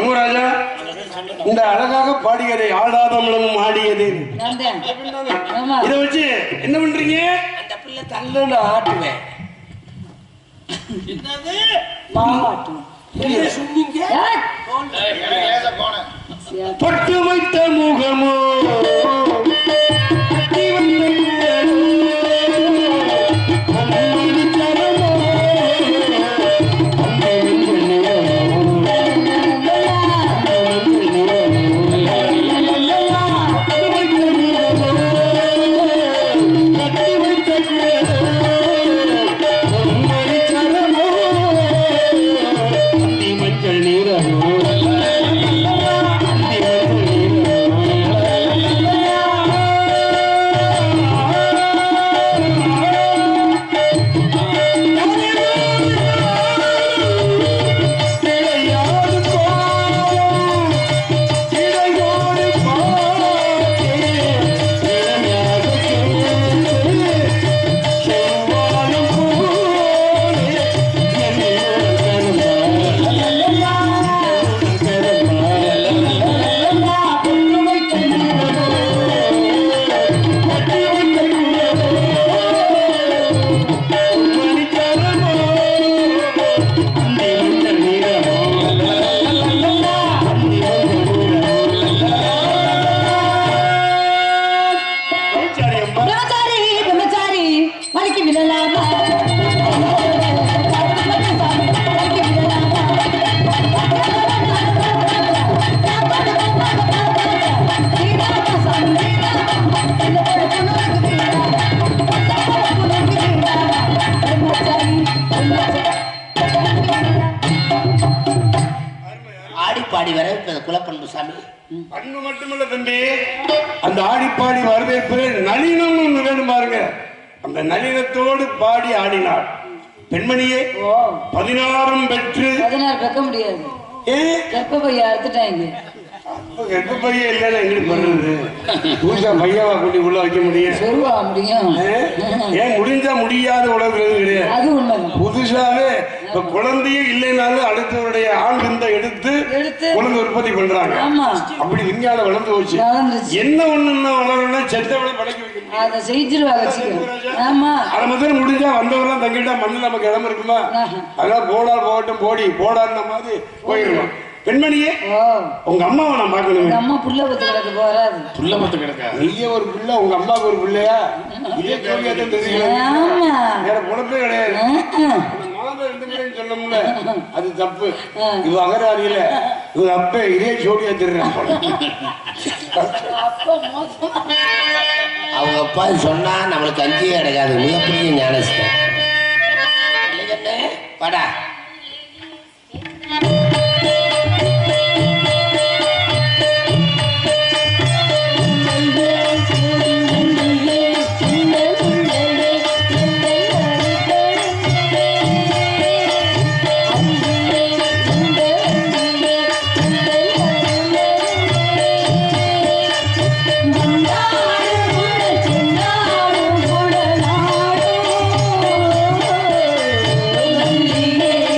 யுவராஜா, இந்த அழகாக பாடியதை ஆடாதமலும் ஆடியது. இதை வச்சு என்ன பண்றீங்க? அந்த பிள்ளை தள்ளுன்னு ஆட்டுவேன். பட்டு வைத்த முகமோ ஆடிப்பாடி வரவேற்பது குலப்பண்பு சாமி. பண்பு மட்டுமல்ல தம்பி, அந்த ஆடிப்பாடி வரவேற்பு நளினம் ஒண்ணு வேணும் பாருங்க. அந்த நளினத்தோடு பாடி ஆடினார் பெண்மணியே. 16 பெற்று 16 பெக்க முடியாது. கற்ப பையா அறுத்துட்டாங்க. கற்ப பையா இல்லைன்னா எங்களுக்கு பண்றது? புதுசா பையாவா கூட்டி உள்ள வைக்க முடியும்? சொல்லுவா முடியும். ஏன் முடிஞ்சா முடியாத உலகம் கிடையாது. அது உண்மைதான். புதுசாவே இப்ப குழந்தையே இல்லைனாலும் அடுத்தவருடைய ஆண் விந்தை எடுத்து குழந்தை உற்பத்தி பண்றாங்க. அப்படி விஞ்ஞானம் வளர்ந்து போச்சு. என்ன ஒண்ணுன்னா வளரணும்னா செத்தவளை படைக்க வைக்கணும். அதை செஞ்சிருவாங்க. ஆமா, அதை மாதிரி முடிஞ்சா வந்தவரெல்லாம் தங்கிட்டா மண்ணு நமக்கு இடம் இருக்குமா? அதெல்லாம் போடால் போகட்டும், போடி போடாத மாதிரி போயிடணும். பெண்மணியே, உங்க அம்மாவை நான் பார்க்கணும். அம்மா புள்ள பத்து கிடக்கு போறாது. புள்ள பத்து கிடக்கா? நீயே ஒரு புள்ள, உங்க அம்மாவுக்கு ஒரு பிள்ளையா? இதே கேள்வியாதான் தெரியும். வேற பொழப்பே கிடையாது. சொல்லணும்ல, அது தப்பு. இவ அகராதியில இவ அப்ப இதே ஜோடியா தெரியும். அவங்க அப்பா சொன்னா நம்மளுக்கு அங்கேயே கிடைக்காது. மிகப்பெரிய ஞானஸ்தன். படா Yeah.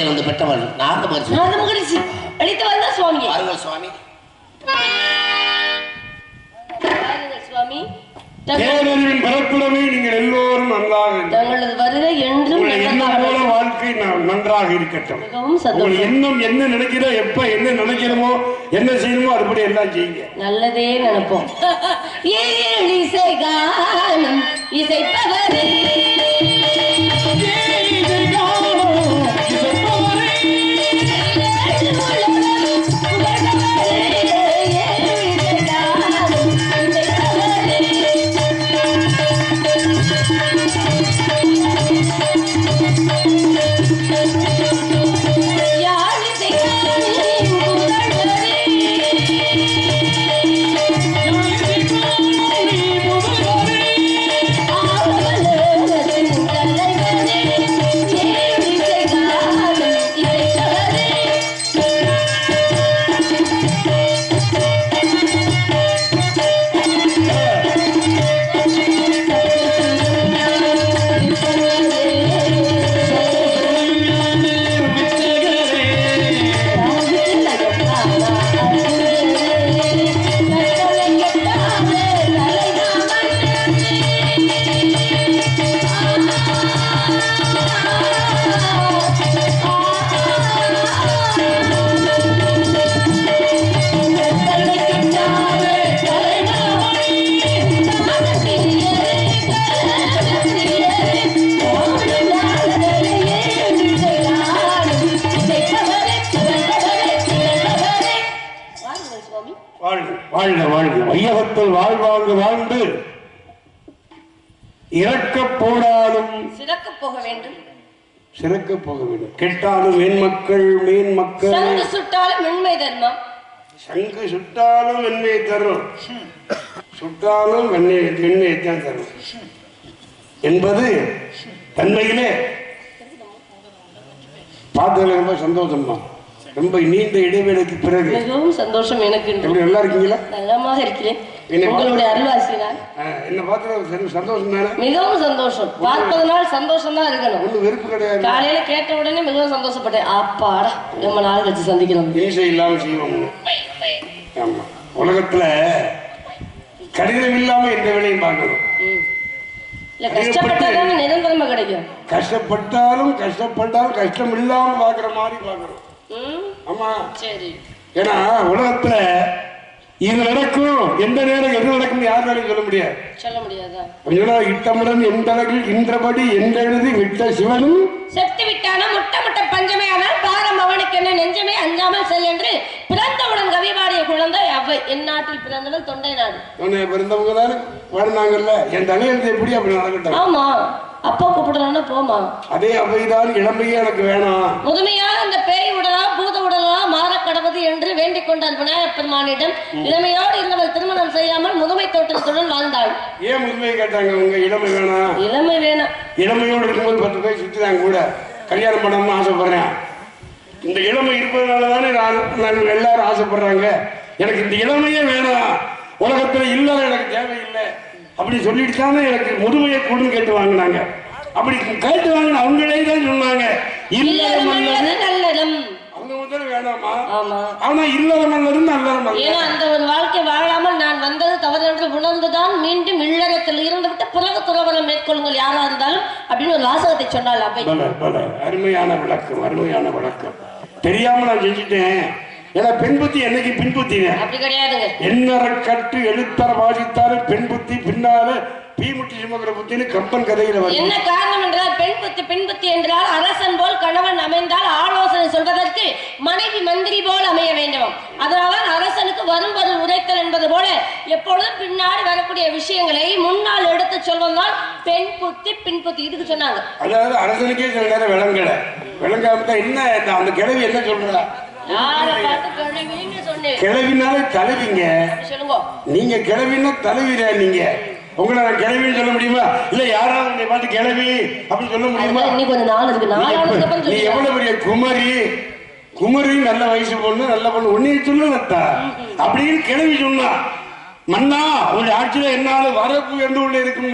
குழந்தைகள் வந்து பெற்றவள் நாரத மகரிஷி அளித்து வந்த சுவாமி. வாருங்கள் சுவாமி. சுவாமி தேவரின் பிறப்புடமே நீங்கள் எல்லோரும் நன்றாக தங்களது வருகை என்றும் வாழ்க்கை நன்றாக இருக்கட்டும். மிகவும் சந்தோஷம். இன்னும் என்ன நினைக்கிறோ எப்ப என்ன நினைக்கிறோமோ என்ன செய்யணுமோ அதுபடி எல்லாம் செய்யுங்க. நல்லதே நினைப்போம். இசை கானம் இசைப்பவரே வையகத்தில் வாழ்வாங்கு வாழ்ந்து இறக்க போடாலும் சிறக்க போக வேண்டும். சிறக்க போக வேண்டும். கெட்டாலும் மேன்மக்கள் மேன்மக்கள் சங்கு சுட்டாலும் மென்மை தர்மம். சங்கு சுட்டாலும் வெண்மையை தரும். சுட்டாலும் வெண்மையை தான் தரும் என்பது தன்மையிலே பார்த்ததுல ரொம்ப சந்தோஷம் தான். ரொம்ப நீண்ட இடைவேளைக்கு பிறகு மிகவும் சந்தோஷம் எனக்கு. நல்லா இருக்கீங்களா? நலமாக இருக்கிறேன். உங்களுடைய அருள்வாசினால் என்ன பார்த்து சந்தோஷம் தானே? மிகவும் சந்தோஷம். பார்ப்பதனால் சந்தோஷம் தான் இருக்கணும். ஒன்றும் வெறுப்பு கிடையாது. காலையில கேட்ட உடனே மிகவும் சந்தோஷப்பட்டேன். அப்பாடா ரொம்ப நாள் கழிச்சு சந்திக்கலாம். ஈசை இல்லாம செய்வோம். ஆமா, உலகத்துல கடிதம் இல்லாம எந்த வேலையும் பார்க்கணும். இல்ல கஷ்டப்பட்டாலும் நிரந்தரமா கிடைக்கும். கஷ்டப்பட்டாலும் கஷ்டம் இல்லாம பாக்குற மாதிரி பாக்குறோம். ஆமா சரி. ஏன்னா உலகத்துல இது நடக்கும், எந்த நேரம் எது நடக்கும் யாருனாலும் சொல்ல முடியாது. சொல்ல முடியாதா? இட்டமுடன் எந்தளவில் இன்றபடி எந்தெழுதி விட்ட சிவனும் செத்து விட்டானா முட்ட பஞ்சமே. ஆனால் பாரம் அவனுக்கு என்ன நெஞ்சமே அஞ்சாமல் செல் என்று பிறந்தவுடன் கவிபாடிய குழந்தை அவை. என் நாட்டில் பிறந்தவள் தொண்டை நாடு. தொண்டை பிறந்தவங்க தானே வாழ்ந்தாங்கல்ல. என் தலையெழுத்து எப்படி அப்படி நடக்கட்டும். ஆமா, அப்பா கூப்பிடுறான்னா போமா. அதே அவைதான் இளமையே எனக்கு வேணாம். முதுமையாக அந்த பேய் உடலா பூத உடலா மாற கடவுது என்று வேண்டிக் கொண்டாள் விநாயகப் பெருமானிடம். இளமையோடு இருந்தவள் திருமணம் செய்யாமல் முதுமை தோற்றத்துடன் வாழ்ந்தாள். ஏன் முதுமையை கேட்டாங்க? உங்க இளமை வேணாம். இளமை வேணாம். இளமையோடு இருக்கும்போது 10 பேர் சுத்தினாங்க கூட கல்யாணம் பண்ணணும்னு ஆசைப்படுறேன். இந்த இளமை இருப்பதனாலதானே நான் எல்லாரும் ஆசைப்படுறாங்க. எனக்கு இந்த இளமையே வேணாம், உலகத்துல இல்ல, எனக்கு தேவையில்லை அப்படி சொல்லிட்டு தானே எனக்கு முதுமையை கூடுன்னு கேட்டு வாங்கினாங்க. அப்படி கேட்டு வாங்கின அவங்களே தான் சொன்னாங்க இல்லறம் நல்லதும். அவங்க முதல்ல வேணாமா? ஆமா. ஆனா இல்லறம் நல்லதும் நல்லறம் அல்ல. ஏன்னா அந்த ஒரு வாழ்க்கை வாழாமல் நான் வந்தது தவறு என்று உணர்ந்துதான் மீண்டும் இல்லறத்தில் இருந்து விட்டு பிறகு துறவரம் மேற்கொள்ளுங்கள் யாரா இருந்தாலும் அப்படின்னு ஒரு வாசகத்தை சொன்னால் அவை. அருமையான விளக்கம், அருமையான விளக்கம். தெரியாம நான் செஞ்சுட்டேன். ஏன்னா பெண் புத்தி என்னைக்கு பின் புத்தி அப்படி கிடையாதுங்க. என்னற கட்டு எழுத்தர வாசித்தாரு பெண் புத்தி பின்னால பீமுட்டி சுமக்கிற புத்தின்னு கம்பன் கதையில வரும். என்ன காரணம் என்றால் பெண் புத்தி என்றால் அரசன் போல் கணவன் அமைந்தால் ஆலோசனை சொல்வதற்கு மனைவி மந்திரி போல் அமைய வேண்டும். அதனால்தான் அரசனுக்கு வரும் பதில் உரைத்தல் என்பது போல எப்பொழுதும் பின்னாடி வரக்கூடிய விஷயங்களை முன்னால் எடுத்து சொல்வதால் பெண் புத்தி பின் புத்தி இதுக்கு சொன்னாங்க. அதாவது அரசனுக்கே சில நேரம் விளங்காம என்ன அந்த கிழவி என்ன சொல்றா? கிழவினால தலைவிங்க. நீங்க கிழவின்னா தலைவிர. நீங்க உங்களை நான் கிழவின்னு சொல்ல முடியுமா? இல்ல யாராவது பார்த்து கிழவி அப்படின்னு சொல்ல முடியுமா? நீ எவ்வளவு பெரிய குமரி நல்ல வயசு பொண்ணு, நல்ல பொண்ணு ஒன்னே சொல்லுத்தா அப்படின்னு கிழவி சொன்னா. மன்னா உங்க ஆட்சியில என்னால வரப்பு உயர்ந்து உள்ள இருக்கும்.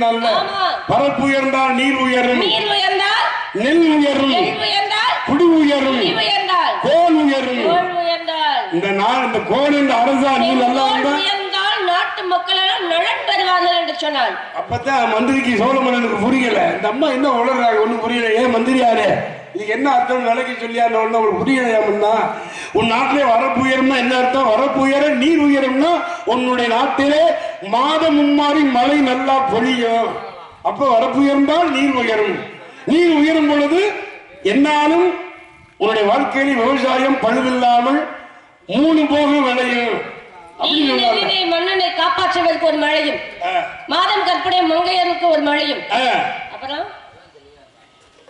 வரப்பு உயர்ந்தால் நீர் உயரும், நெல் உயரும், குடி உயரும், கோல் உயரும். இந்த கோல் என்ற அரசா நீ நல்லா உயர்ந்தால் நாட்டு மக்கள் நலன் பெறுவார்கள் என்று சொன்னார். அப்பதான் மந்திரிக்கு சோழமன்னனுக்கு புரியல. இந்த அம்மா என்ன உளறாங்க ஒண்ணு புரியல. ஏன் மந்திரியாரு இதுக்கு என்ன அர்த்தம் விலைக்கு சொல்லியா உங்களுக்கு புரியலையாமன்னா, உன் நாட்டிலே வரப்பு உயரம்னா என்ன அர்த்தம்? வரப்பு உயர நீர் உயரம்னா உன்னுடைய நாட்டிலே மாதம் மும்மாறி மழை நல்லா பொழியும். அப்ப வரப்பு உயர்ந்தால் நீர் உயரும். நீர் உயரும் பொழுது என்னாலும் உன்னுடைய வாழ்க்கையில் விவசாயம் பழுவில்லாமல் 3 போகம் விளையும். மன்னனை காப்பாற்றுவதற்கு ஒரு மழையும், மாதம் கற்பனை மங்கையருக்கு ஒரு மழையும், அப்புறம்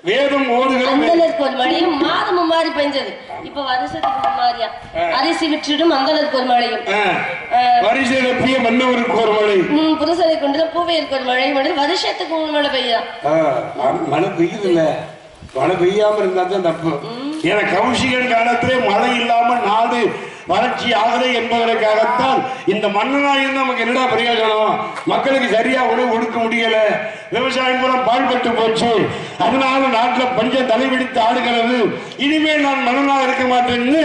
வேதம் ஓதுகிறோம் ஒரு மழையும், மாதமும் மாறி பெஞ்சது. இப்ப வருஷத்துக்கு மாறியா அரிசி விற்றிடும் அந்தளருக்கு ஒரு மழையும், வரிசையில மன்னவருக்கு ஒரு மழை, புருஷனை கொண்டு பூவையருக்கு ஒரு மழை, வருஷத்துக்கு 3 மழை பெய்யும். மழை பெய்யுது இல்ல, மழை பெய்யாம இருந்தா தான் தப்பு. ஏன்னா கௌஷிகன் காலத்திலே மழை இல்லாம நாடு வறட்சி ஆகுது என்பதற்காகத்தான் இந்த மன்னனாயும் நமக்கு என்னடா பிரயோஜனம்? மக்களுக்கு சரியா உணவு கொடுக்க முடியல, விவசாயம் பூரா பாழ்பட்டு போச்சு, அதனால நாட்டில் பஞ்சம் தலைவிடித்து ஆடுகிறது, இனிமேல் நான் மன்னனாக இருக்க மாட்டேன்னு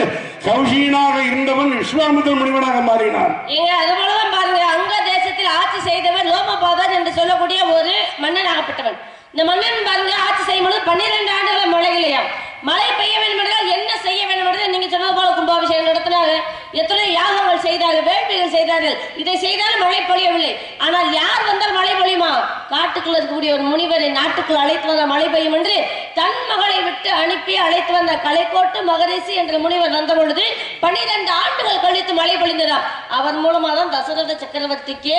கௌஷிகனாக இருந்தவன் விஸ்வாமித்திர முனிவனாக மாறினான். அதுபோலதான் பாருங்க, அங்க தேசத்தில் ஆட்சி செய்தவர் லோமபாதர் என்று சொல்லக்கூடிய ஒரு மன்னனாகப்பட்டவன். இந்த மன்னன் பாருங்க ஆட்சி செய்யும் பொழுது 12 ஆண்டுகள் மழை இல்லையா. மழை பெய்ய வேண்டும் என்றால் என்ன செய்ய வேண்டும் என்று நீங்க சொன்னது போல கும்பாபிஷேகம் நடத்தினாங்க, எத்தனை யாகங்கள் செய்தார்கள், வேள்விகள் செய்தார்கள். இதை செய்தாலும் மழை பொழியவில்லை. ஆனால் யார் வந்தால் மழை பொழியுமா? காட்டுக்குள்ள இருக்கக்கூடிய ஒரு முனிவரை நாட்டுக்குள் அழைத்து வந்த மழை பெய்யும் என்று தன் மகளை விட்டு அனுப்பி அழைத்து வந்த கலைக்கோட்டு மகரிஷி என்ற முனிவர் வந்த பொழுது 12 ஆண்டுகள் கழித்து மழை பொழிந்ததாம். அவர் மூலமா தான் தசரத சக்கரவர்த்திக்கு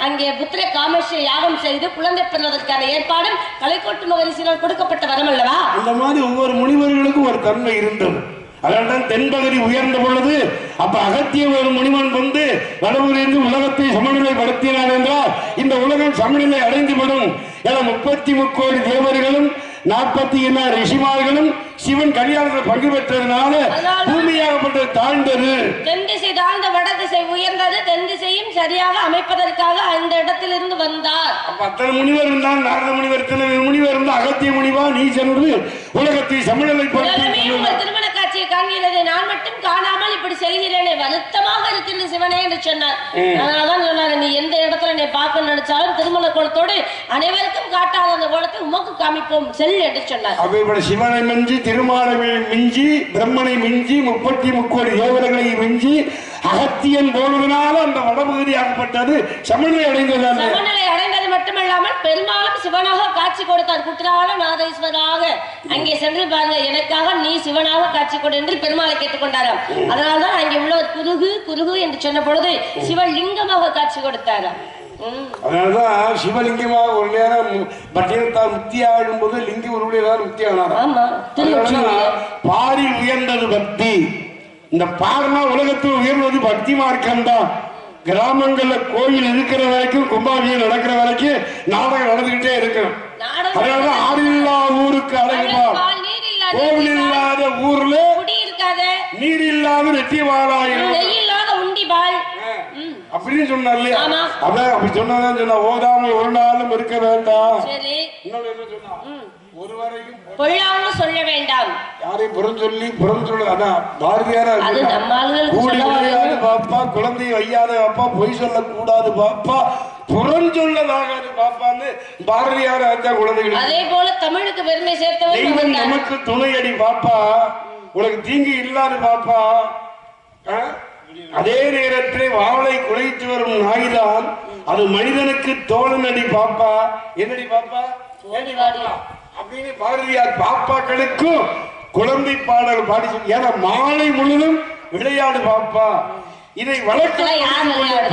அங்கே புத்திர காமேஸ்வர யாகம் செய்து குழந்தை பெறுவதற்கான ஏற்பாடும் கலைக்கோட்டு மகரிஷியால் கொடுக்கப்பட்ட வரம் அல்லவா. அந்த மாதிரி ஒவ்வொரு முனிவர்களுக்கும் ஒரு தன்மை இருந்தது. அதனால்தான் தென்பகுதி உயர்ந்த பொழுது அப்ப அகத்திய ஒரு முனிவன் வந்து வடபுரிந்து உலகத்தை சமநிலைப்படுத்தினார் என்றால் இந்த உலகம் சமநிலை அடைந்துவிடும் என 33 கோடி தேவர்களும் 40 ரிஷிமார்களும் சிவன் கல்யாணத்தில் பங்கு பெற்றதுனால பூமியாகப்பட்ட தாழ்ந்தது. தென் திசை தாழ்ந்த வட திசை உயர்ந்தது. தென் திசையும் சரியாக அமைப்பதற்காக அந்த இடத்திலிருந்து வந்தார். அப்ப அத்தனை முனிவர் இருந்தால் நாரத முனிவர் முனிவர் இருந்தா அகத்திய முனிவா நீ சென்று உலகத்தை சமநிலைப்படுத்தி திருமண காட்சியை காண்கிறது. நான் மட்டும் காணாமல் இப்படி செல்கிறேனே, வருத்தமாக இருக்கின்ற சிவனே என்று சொன்னார். அதனாலதான் சொன்னார், நீ எந்த இடத்துல நீ பார்க்க நினைச்சாலும் திருமண கோலத்தோடு அனைவருக்கும் காட்டாத அந்த கோலத்தை உமக்கு காமிப்போம் செல் என்று சொன்னார். அப்ப சிவனை மிஞ்சி திருமாலை மிஞ்சி பிரம்மனை மிஞ்சி 33 கோடி தேவர்களை மிஞ்சி அகத்தியன் போனதுனால அந்த வடபகுதி ஆகப்பட்டது சமநிலை அடைந்தது. சமநிலை அடைந்தது மட்டுமல்லாமல் பெரும்பாலும் சிவனாக காட்சி கொடுத்தார். குற்றால நாதேஸ்வராக அங்கே சென்று பாருங்க, எனக்காக நீ சிவனாக காட்சி கொடு என்று பெருமாளை கேட்டுக்கொண்டாராம். அதனால்தான் அங்கே உள்ள குருகு குருகு என்று சொன்ன பொழுது சிவலிங்கமாக காட்சி கொடுத்தாராம். அதனாலதான் சிவலிங்கமாக ஒரு நேரம் பட்டினத்தால் முக்தி ஆடும் போது லிங்க உருளையார் முக்தி ஆனாராம். பாரில் உயர்ந்தது பக்தி. இந்த பார்னா உலகத்தில் உயர்வது பக்தி மார்க்கம் தான். கிராமங்கள்ல கோயில் இருக்கிற வரைக்கும் கும்பாபிஷேகம் நடக்கிற வரைக்கும் நாடகம் நடந்துகிட்டே இருக்கும். அதனாலதான் ஆறில்லா ஊருக்கு அழகுபார், கோவில் இல்லாத ஊர்ல நீர் இல்லாத வெற்றி வாழாயிரும் அப்படின்னு சொன்னார் இல்லையா? அதான் அப்படி சொன்னதான் சொன்ன, ஓதாமல் ஒரு நாளும் இருக்க வேண்டாம். இன்னொன்னு என்ன சொன்னா, ஒருவரையும் சொல்ல வேண்டாம், யாரையும் புறம் சொல்லி புறம் சொல்ல. அதான் பாரதியாரா கூடி விளையாது பாப்பா, குழந்தையை வையாத பாப்பா, பொய் சொல்ல கூடாது பாப்பா, புறம் சொல்லதாகாது பாப்பான்னு பாரதியாரா குழந்தைகள். அதே போல தமிழுக்கு பெருமை சேர்த்தவர் தெய்வம் நமக்கு துணையடி பாப்பா, உனக்கு தீங்கு இல்லாது பாப்பா. அதே நேரத்தில் வாளை குலைத்து வரும் நாய்தான் அது மனிதனுக்கு தோழனடி பாப்பா. என்னடி பாப்பா அப்படின்னு பாரதியார் பாப்பாக்களுக்கும் குழந்தை பாடல் பாடி சொல்லி, ஏன்னா மாலை முழுதும் விளையாடு பாப்பா, இதை வளர்க்க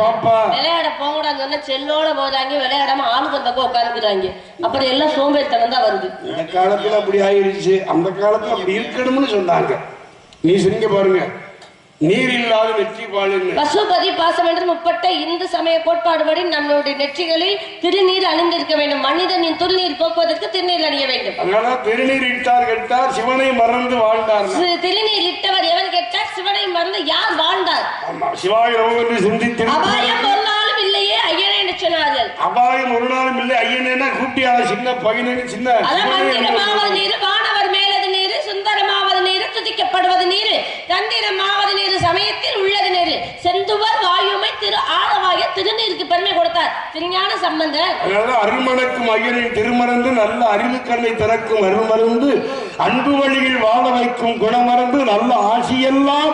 பாப்பா. விளையாட போகக்கூடாது செல்லோட போதாங்க, விளையாடாம ஆளுக்கு அந்த பக்கம் உட்காந்துக்கிறாங்க. அப்புறம் எல்லாம் சோம்பேறித்தனம் தான் வருது. இந்த காலத்துல அப்படி ஆயிருச்சு, அந்த காலத்துல அப்படி இருக்கணும்னு சொன்னாங்க. நீ சொன்னீங்க பாருங்க, நீர் இல்லாத நெற்றி பாலின் பசுபதி பாசம் என்று முற்பட்ட இந்து சமய கோட்பாடுபடி நம்மளுடைய நெற்றிகளில் திருநீர் அணிந்திருக்க வேண்டும். மனிதனின் திருநீர் போக்குவதற்கு திருநீர் அணிய வேண்டும். அதனால திருநீர் இட்டார் கெட்டார் சிவனை மறந்து வாழ்ந்தார். திருநீர் இட்டவர் எவன் கேட்டார், சிவனை மறந்து யார் வாழ்ந்தார்? சிவாய என்று சிந்தித்து அபாயம் ஒரு நாளும் இல்லையே ஐயனே என்று சொன்னார்கள். அபாயம் ஒரு நாளும் இல்லை ஐயனேன்னா கூட்டியால சின்ன பையனு சின்ன நீர் வானவர் மேலது நீர் சுந்தரமாவது குடிக்கப்படுவது நீர் தந்திரமாவது நீர் சமயத்தில் உள்ளது நீர் செந்துவர் வாயுமை திரு ஆழவாய திருநீருக்கு பெருமை கொடுத்தார் திருஞான சம்பந்தர். அருள்மணக்கும் ஐயனின் திருமணந்து நல்ல அறிவு கண்ணை திறக்கும் அருள்மருந்து அன்பு வழியில் வாழ வைக்கும் குணமறந்து நல்ல ஆட்சியெல்லாம்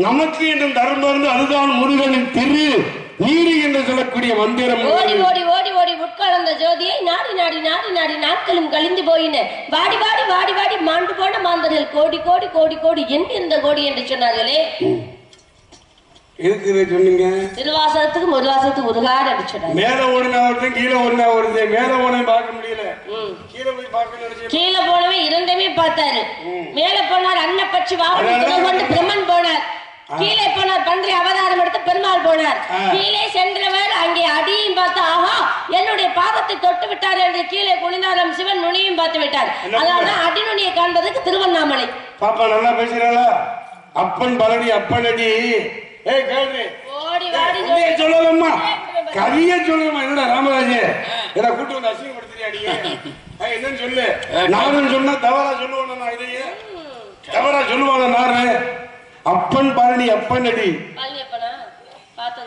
நமக்கு என்றும் தருமருந்து அதுதான் முருகனின் திரு நீரு என்று சொல்லக்கூடிய மந்திரம். ஓடி ஓடி ஓடி ஓடி உட்கார்ந்த ஜோதியை நாடி நாடி நாடி நாடி நாட்களும் கழிந்து போயின வாடி வாடி வாடி வாடி மாண்டு போன மாந்தர்கள் கோடி கோடி கோடி கோடி எந்த கோடி என்று சொன்னார்களே. எதுக்கு சொன்னீங்க? திருவாசகத்துக்கு முருவாசகத்துக்கு முருகாடு அப்படி சொன்னாங்க. மேல ஓடினா வருது கீழே ஓடினா வருது. மேல ஓட பார்க்க முடியல, கீழே போய் பார்க்க. கீழே போனவே இரண்டுமே பார்த்தாரு. மேல போனார் அன்னப்பட்சி வாகனம் கொண்டு பிரம்மன் போனார். கீழே போனார் பன்றி அவதாரம் எடுத்து பெருமாள் போனார். கீழே சென்றவர் அங்கே அடியும் பார்த்து ஆஹா என்னுடைய பாதத்தை தொட்டு விட்டார் என்று கீழே குனிந்தாரம் சிவன் நுனியும் பார்த்து விட்டார். அதனால அடி நுனியை காண்பதற்கு திருவண்ணாமலை. பாப்பா நல்லா பேசுறாளா? அப்பன் பழனி அப்பன் அடி. ஏய் கேளு ஓடி வாடி சொல்லலாமா? கவியை சொல்லலாமா? என்னடா ராமராஜே என்ன கூட்டு வந்து அசிங்கப்படுத்துறியா நீ? என்னன்னு சொல்லு. நானும் சொன்னா தவறா சொல்லுவானா? நான் இதையே தவறா சொல்லுவானா? நானு அப்பன் பழனி அப்பன் அடி.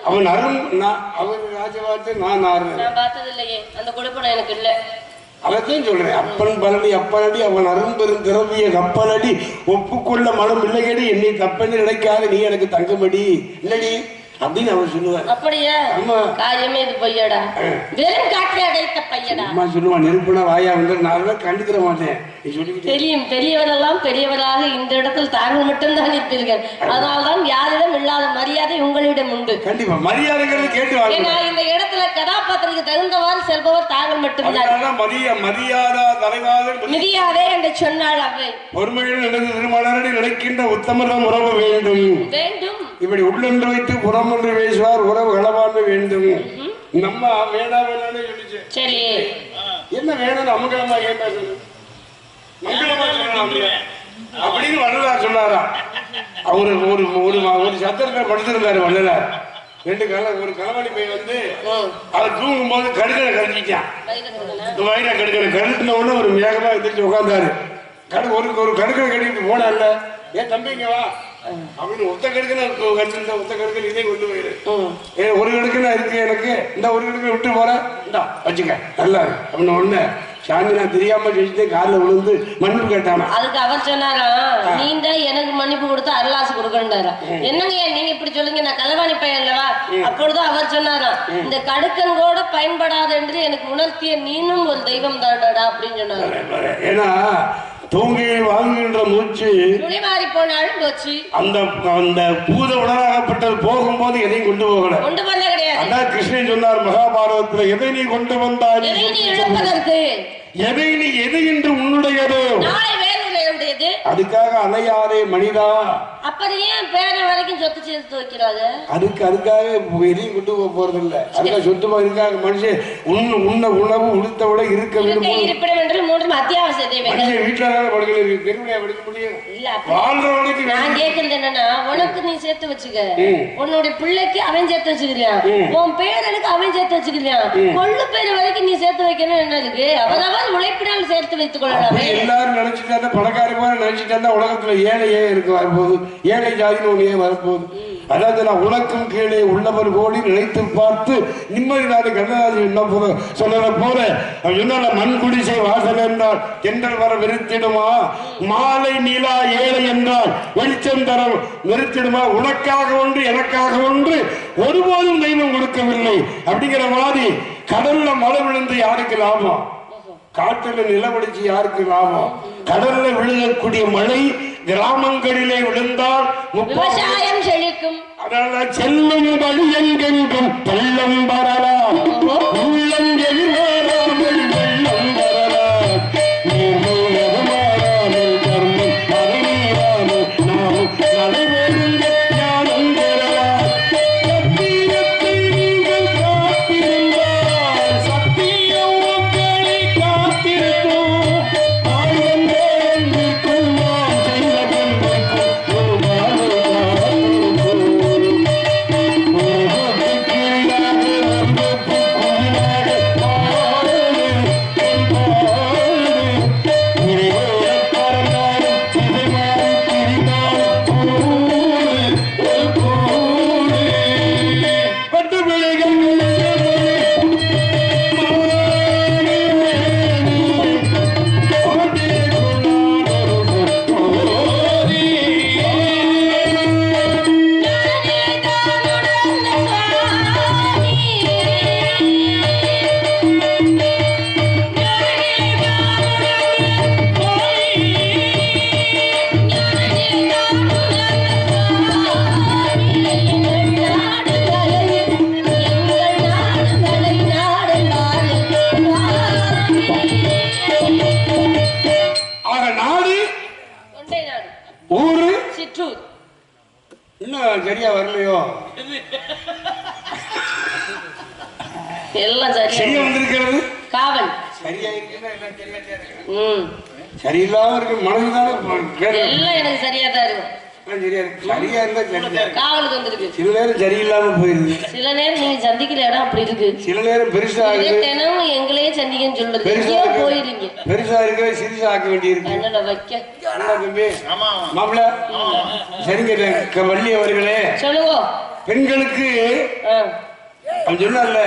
அவன் அருண் அவன் ராஜவார்த்தை நான் பார்த்தது இல்லையே. அந்த கொடுப்பனை எனக்கு இல்ல. அதைத்தான் சொல்றேன். அப்பன் பழனி அப்பன் அடி அவன் அருண் பெரும் திரவிய கப்பலடி ஒப்புக்கொள்ள மனம் இல்லையடி என்னை தப்பன்னு நினைக்காத நீ எனக்கு தங்கமடி இல்லடி அப்படின்னு அவன் சொல்லுவான். அப்படியா? காயமே இது பொய்யடா, வெறும் காற்றை அடைத்த பையடா. அம்மா சொல்லுவான் நெருப்புனா வாயா வந்து நான் கண்டுக்கிற மாட்டேன். தெரியும் பெரியவரெல்லாம் பெரியவராக இந்த இடத்தில் தாங்கள் மட்டும்தான் இருப்பீர்கள். அதனால்தான் யாரிடம் இல்லாத மரியாதை உங்களிடம் உண்டு. கண்டிப்பா மரியாதைங்கிறது கேட்டு ஏன்னா இந்த இடத்துல கதாபாத்திரத்துக்கு தகுந்தவாறு செல்பவர் தாங்கள் மட்டும்தான். மிதியாதே என்று சொன்னாள் அவை. பொறுமையில் நடந்து திருமணி நினைக்கின்ற உத்தமரம் உறவு வேண்டும் வேண்டும். இப்படி உள்ளொன்று வைத்து புறமொன்று பேசுவார் உறவு களவாண்மை வேண்டும். நம்ம வேணா வேணான்னு சொல்லிச்சு. சரி என்ன வேணும் அமங்கலமா ஏன் பேசணும்? மங்களமா சொல்லலாம் அப்படின்னு வள்ளலார் சொன்னாரா? அவரு ஒரு ஒரு ஒரு சத்திரத்தை படுத்திருந்தாரு வள்ளலார். ரெண்டு ஒரு களவாணி போய் வந்து அவர் தூங்கும் போது கடுக்கனை கடிச்சிட்டான். வயிறை கடுக்கனை கடுக்கின உடனே ஒரு வேகமா எதிர்த்து உட்கார்ந்தாரு. ஒரு கடுக்கனை கடிக்கிட்டு போனா இல்ல ஏன் தம்பிங்க வா அப்படின்னு ஒத்த கடுக்கனை கடிச்சிருந்தா ஒத்த கடுக்கன் இதே கொண்டு போயிரு. ஒரு கடுக்கனா இருக்கு எனக்கு இந்த ஒரு கடுக்கனை விட்டு போறேன் இந்தா வச்சுக்க நல்லா அப்படின்னு ஒண்ணு சாமி நான் தெரியாம செஞ்சுட்டு காலில் விழுந்து மன்னிப்பு கேட்டானா. அதுக்கு அவர் சொன்னாரா நீ தான் எனக்கு மன்னிப்பு கொடுத்து அருளாசு கொடுக்கண்டாரா. என்னங்க நீங்க இப்படி சொல்லுங்க நான் களவாணி பையன் அல்லவா? அப்பொழுதும் அவர் சொன்னாரா இந்த கடுக்கன் கூட பயன்படாது என்று எனக்கு உணர்த்திய நீனும் ஒரு தெய்வம் தாடாடா அப்படின்னு சொன்னாரு. ஏன்னா தூங்கியில் வாங்குகின்ற மூச்சு மாறி போனாலும் போச்சு. அந்த அந்த பூத உடலாகப்பட்டது போகும்போது எதையும் கொண்டு போகல கிடையாது. அதான் கிருஷ்ணன் சொன்னார் மகாபாரதத்துல எதை நீ கொண்டு வந்தாய் எதை நீ எது என்று உன்னுடையது அதுக்காக அலையாரே மனிதா. அப்புறம் ஏன் பேர வரைக்கும் சொத்து சேர்த்து வைக்கிறாங்க? அதுக்காக எதையும் கொண்டு போக போறது இல்ல. அதுக்காக சொத்துமா இருக்காங்க மனுஷன் உண்ண உணவு உடுத்த விட இருக்க இருப்பிடம் என்று மூன்று அத்தியாவசிய தேவை. வீட்டுல படுக்கல இருக்கு பெருமையா படிக்க முடியும் இல்ல. வாழ்ற வரைக்கும் நான் கேட்கறது என்னன்னா உனக்கு நீ சேர்த்து வச்சுக்க, உன்னுடைய பிள்ளைக்கு அவன் சேர்த்து வச்சுக்கிறியான், உன் பேரனுக்கு அவன் சேர்த்து வச்சுக்கிறியான், கொள்ளு பேரு வரைக்கும் நீ சேர்த்து வைக்கணும் என்ன இருக்கு? அவரவர் உழைப்பினால் சேர்த்து வைத்துக் கொள்ளலாம். எல்லாரும் நினைச்சுட்டா பணக்காரி போல நினைச்சுட்டா உலகத்துல ஏழையே இருக்கு வரப்போகுது. ஏழை ஜாதின்னு ஒண்ணு ஏன் வரப்போகுது? அதாவது நான் உனக்கும் கீழே உள்ளவர் கோடி நினைத்து பார்த்து நிம்மதி நாடு கண்ணதாசி என்ன போல சொன்னதை போல சொன்ன மண் குடிசை வாசல் என்றால் தென்றல் வர வெறுத்திடுமா, மாலை நிலா ஏழை என்றால் வெளிச்சம் தர வெறுத்திடுமா, உனக்காக ஒன்று எனக்காக ஒன்று ஒருபோதும் தெய்வம் கொடுக்கவில்லை அப்படிங்கிற மாதிரி கடல்ல மழை விழுந்து யாருக்கு லாபம்? காட்டுல நிலவடிச்சு யாருக்கு லாபம்? கடல்ல விழுகக்கூடிய மழை கிராமங்களிலே விழுந்தால் விவசாயம் செழிக்கும். அதனால செல்லும் வழி எங்கெங்கும் பள்ளம் வரலாம், உள்ளம் எதிராமல் வெள்ளம் வரலாம், கர்மம் அறியாமல் நாம் நடைபெறும் ஞானம் பெறலாம். சத்தியத்தை நீங்கள் காத்திருந்தால் சத்தியம் உங்களை காத்திருக்கும். சிற்றூர். இன்னும் சரியா வரலையோ? எல்லாம் சரியா வந்திருக்கிறது. காவல் சரியா இருக்குன்னா எல்லாம் சரியா இருக்கு. சரியில்லாம இருக்கு மனசுதானே எல்லாம் எனக்கு சரியா தான் இருக்கும். சரியா இருந்தா காவலுக்கு வந்திருக்கு. சில நேரம் சரியில்லாம போயிருது. சில நேரம் நீங்க சந்திக்கிற இடம் அப்படி இருக்கு. சில நேரம் பெருசா தினமும் எங்களையே சந்திக்கன்னு சொல்றது. போயிருங்க பெருசா இருக்க சிறுசா ஆக்க வேண்டியிருக்கு. என்னோட வைக்க மாப்பிள்ள சரிங்க வள்ளி அவர்களே சொல்லுங்க. பெண்களுக்கு அவன் சொன்னார்ல,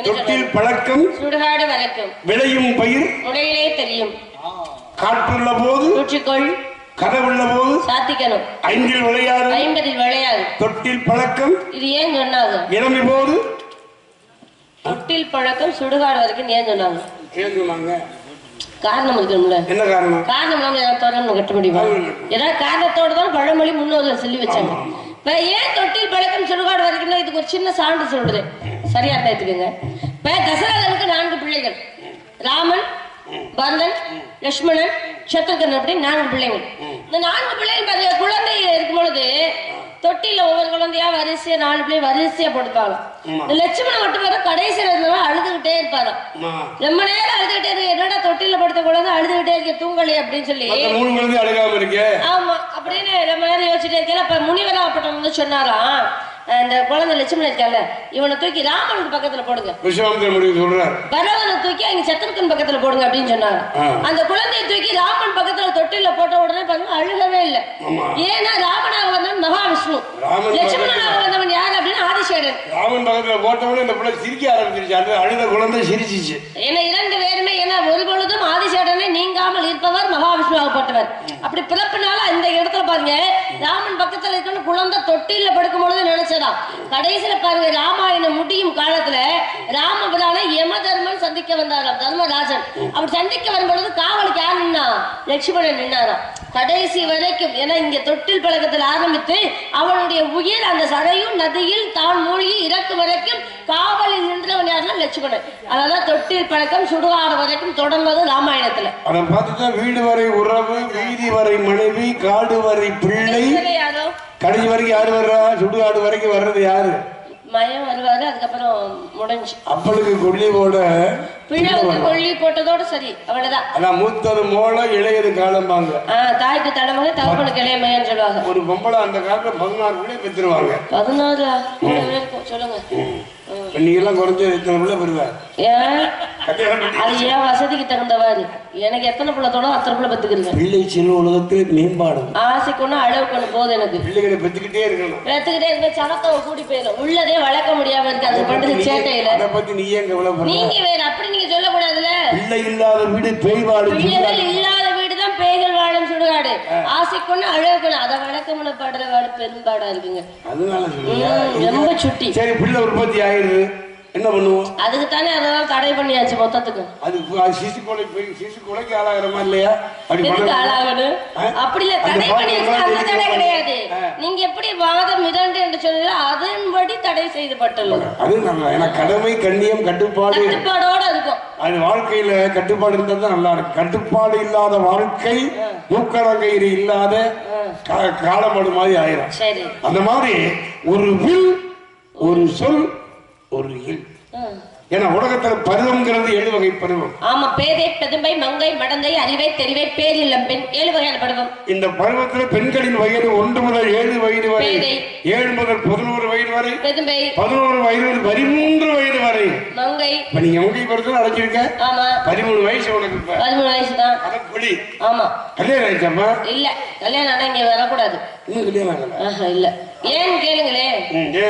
தொட்டில் பழக்கம் சுடுகாடு வழக்கம் விளையும் பயிர் உலகிலே தெரியும். காற்றுள்ள போது ஊற்றிக்கொள், கதவுள்ள போது சாத்திக்கணும். 5 விளையாது 50 விளையாது. தொட்டில் பழக்கம் இது ஏன் சொன்னாங்க? இளமை போது தொட்டில் பழக்கம் சுடுகாடு வரைக்கும் ஏன் சொன்னாங்க? ஏன் சொன்னாங்க? காரணம் இருக்கணும்ல. என்ன காரணம்? காரணம் நம்ம யாரும் கட்ட முடியுமா? ஏதாவது காரணத்தோடு தான் பழமொழி முன்னோர்கள் சொல்லி வச்சாங்க. இப்ப ஏன் தொட்டில் பழக்கம் சுடுகாடு வரைக்கும் இதுக்கு ஒரு சின்ன சான்று சொல்றேன். சரியா எடுத்துக்கோங்க. இப்ப தசரதனுக்கு 4 பிள்ளைகள். ராமன், பரதன், லட்சுமணன், சத்ருகன் அப்படி 4 பிள்ளைகள். இந்த 4 பிள்ளைகள் குழந்தை இருக்கும் பொழுது தொட்டில ஒவ்வொரு குழந்தையா வரிசையா 4 பிள்ளை வரிசையா போட்டுப்பாங்க. இந்த லட்சுமணன் மட்டும் வர கடைசியில இருந்தவங்க அழுதுகிட்டே இருப்பாரு. ரொம்ப நேரம் அழுதுகிட்டே இருக்கு. என்னடா தொட்டில படுத்த குழந்தை அழுதுகிட்டே இருக்க தூங்கலை அப்படின்னு சொல்லி ஆமா அப்படின்னு ரொம்ப நேரம் யோசிச்சுட்டே இருக்கல. அப்ப முனிவராப்பட்டம் வந்து சொன்னாராம், இந்த குழந்தை லட்சுமணன் இருக்கால இவனை தூக்கி ராமனுக்கு பக்கத்துல போடுங்க, பரவனை தூக்கி அங்க சத்ருகன் பக்கத்துல போடுங்க அப்படின்னு சொன்னாங்க. அந்த குழந்தையை தூக்கி ராமன் பக்கத்துல தொட்டில போட்ட உடனே பாருங்க அழுகவே இல்லை. ஏன்னா ராமனாக வந்தவன் மகாவிஷ்ணு, லட்சுமணனாக வந்தவன் யார் அப்படின்னு ஆதிசேடன். ராமன் பக்கத்துல போட்டவனே இந்த பிள்ளை சிரிக்க ஆரம்பிச்சிருச்சு. அழுத குழந்தை சிரிச்சிச்சு. ஏன்னா 2 பேருமே ஏன்னா ஒரு பொழுதும் ஆதிசேடனை நீங்காமல் இருப்பவர் மகாவிஷ்ணுவாகப்பட்டவர். அப்படி பிறப்பினால இந்த இடத்துல பாருங்க ராமன் பக்கத்துல இருக்கணும் குழந்தை தொட்டில படுக்கும் பொழுது நினைச்சதான். கடைசியில பாருங்க ராமாயணம் முடியும் காலத்துல ராமபுரான யம தர்மன் சந்திக்க வந்தாராம், தர்மராஜன். அப்படி சந்திக்க வரும்பொழுது காவலுக்கு யார் நின்னா? லட்சுமணன் நின்னாராம் கடைசி வரைக்கும். ஏன்னா இங்க தொட்டில் பழக்கத்தில் ஆரம்பித்து அவனுடைய உயிர் அந்த சரையும் நதியில் தான் மூழ்கி இறக்கும் வரைக்கும் காவலில் நின்றவன் யாருன்னா லட்சுமணன். அதனால தொட்டில் பழக்கம் சுடுகாடு வரைக்கும் தொடர்ந்தது ராமாயணத்துல. அதை பார்த்துதான் வீடு வரை உறவு, வீதி வரை மனைவி, காடு வரை பிள்ளை, யாரோ கடைசி வரைக்கும் யாரு வர்றா? சுடுகாடு வரைக்கும் வர்றது யாரு? மயம் வருவாரு. அதுக்கப்புறம் முடிஞ்சு அப்பளுக்கு கொல்லி போட பிள்ளைக்கு கொல்லி போட்டதோட சரி அவ்வளவுதான். அதான் மூத்தது மோள இளையது காலம்பாங்க. தாய்க்கு தலைமகை தகப்பனுக்கு இளையமையான்னு சொல்லுவாங்க. ஒரு பொம்பளை அந்த காலத்துல 16 பிள்ளை பெற்றுருவாங்க. 16 சொல்லுங்க. நீங்கெல்லாம் குறைஞ்ச எத்தனை பிள்ளை பெறுவார்? அது ஏன் வசதிக்கு தகுந்தவாறு. எனக்கு எத்தனை பிள்ளை தோணும் அத்தனை பிள்ளை பெற்றுக்கிறேன். பிள்ளை சின்ன உலகத்தில் மேம்பாடு ஆசைக்கு ஒண்ணு அளவுக்கு ஒண்ணு போதும். எனக்கு பிள்ளைகளை பெற்றுக்கிட்டே இருக்கணும். பெற்றுக்கிட்டே இருக்க சனத்தை கூடி போயிடும். உள்ளதே வளர்க்க முடியாம இருக்கு. அது பண்றது சேட்டையில. அதை பத்தி நீ ஏன் கவலைப்படுற? நீங்க வேற அப்படி நீங்க சொல்லக்கூடாதுல. பிள்ளை இல்லாத வீடு பேய் வாழும். பிள்ளைகள் இல்லாத வீடுதான் பேய்கள் வாழும் சுடுகாடு. ஆசைக்கு அழகுன்னு அதை வளர்க்க படுற வாடு பெரும்பாடா இருக்குங்க. அதனால ரொம்ப சுட்டி. சரி பிள்ளை உற்பத்தி ஆயிடுது என்ன பண்ணுவோம்? அதுக்கு தானே அதெல்லாம் தடை பண்ணியாச்சு மொத்தத்துக்கு. அது சிசு கொலைக்கு ஆளாகிறமா இல்லையா? எதுக்கு ஆளாகணும்? அப்படி இல்ல தடை பண்ணியாச்சு. அந்த தடை கிடையாது. நீங்க எப்படி வாதம் மிதண்டு என்று சொன்னீங்களோ அதன்படி தடை செய்யப்பட்டுள்ளது. அது நல்லா. ஏன்னா கடமை கண்ணியம் கட்டுப்பாடோட இருக்கும். அது வாழ்க்கையில கட்டுப்பாடு இருந்தா தான் நல்லா இருக்கும். கட்டுப்பாடு இல்லாத வாழ்க்கை மூக்கடங்கயிறு இல்லாத காலமாடு மாதிரி ஆயிரும். சரி அந்த மாதிரி ஒரு வில், ஒரு சொல், ஒரு இல். ஏன்னா உலகத்துல பருவம்ங்கிறது 7 வகை பருவம். ஆமா பேதை, பெதும்பை, மங்கை, மடந்தை, அறிவை, தெரிவை, பேரில்லம், பெண் 7 வகையான பருவம். இந்த பருவத்துல பெண்களின் வயது 1 முதல் 7 வயது வரை, 7 முதல் 11 வயது வரை, பெதும்பை 11 வயது முதல் 13 வயது வரை, மங்கை. நீங்க மங்கை பருவத்துல அழைச்சிருக்க. ஆமா 13 வயசு உனக்கு. 13 வயசு தான். அதப்படி. ஆமா கல்யாணம் ஆயிடுச்சாமா? இல்ல கல்யாணம் ஆனா இங்க வரக்கூடாது. இன்னும் கல்யாணம் ஆகல. இல்ல ஏன்னு கேளுங்களே.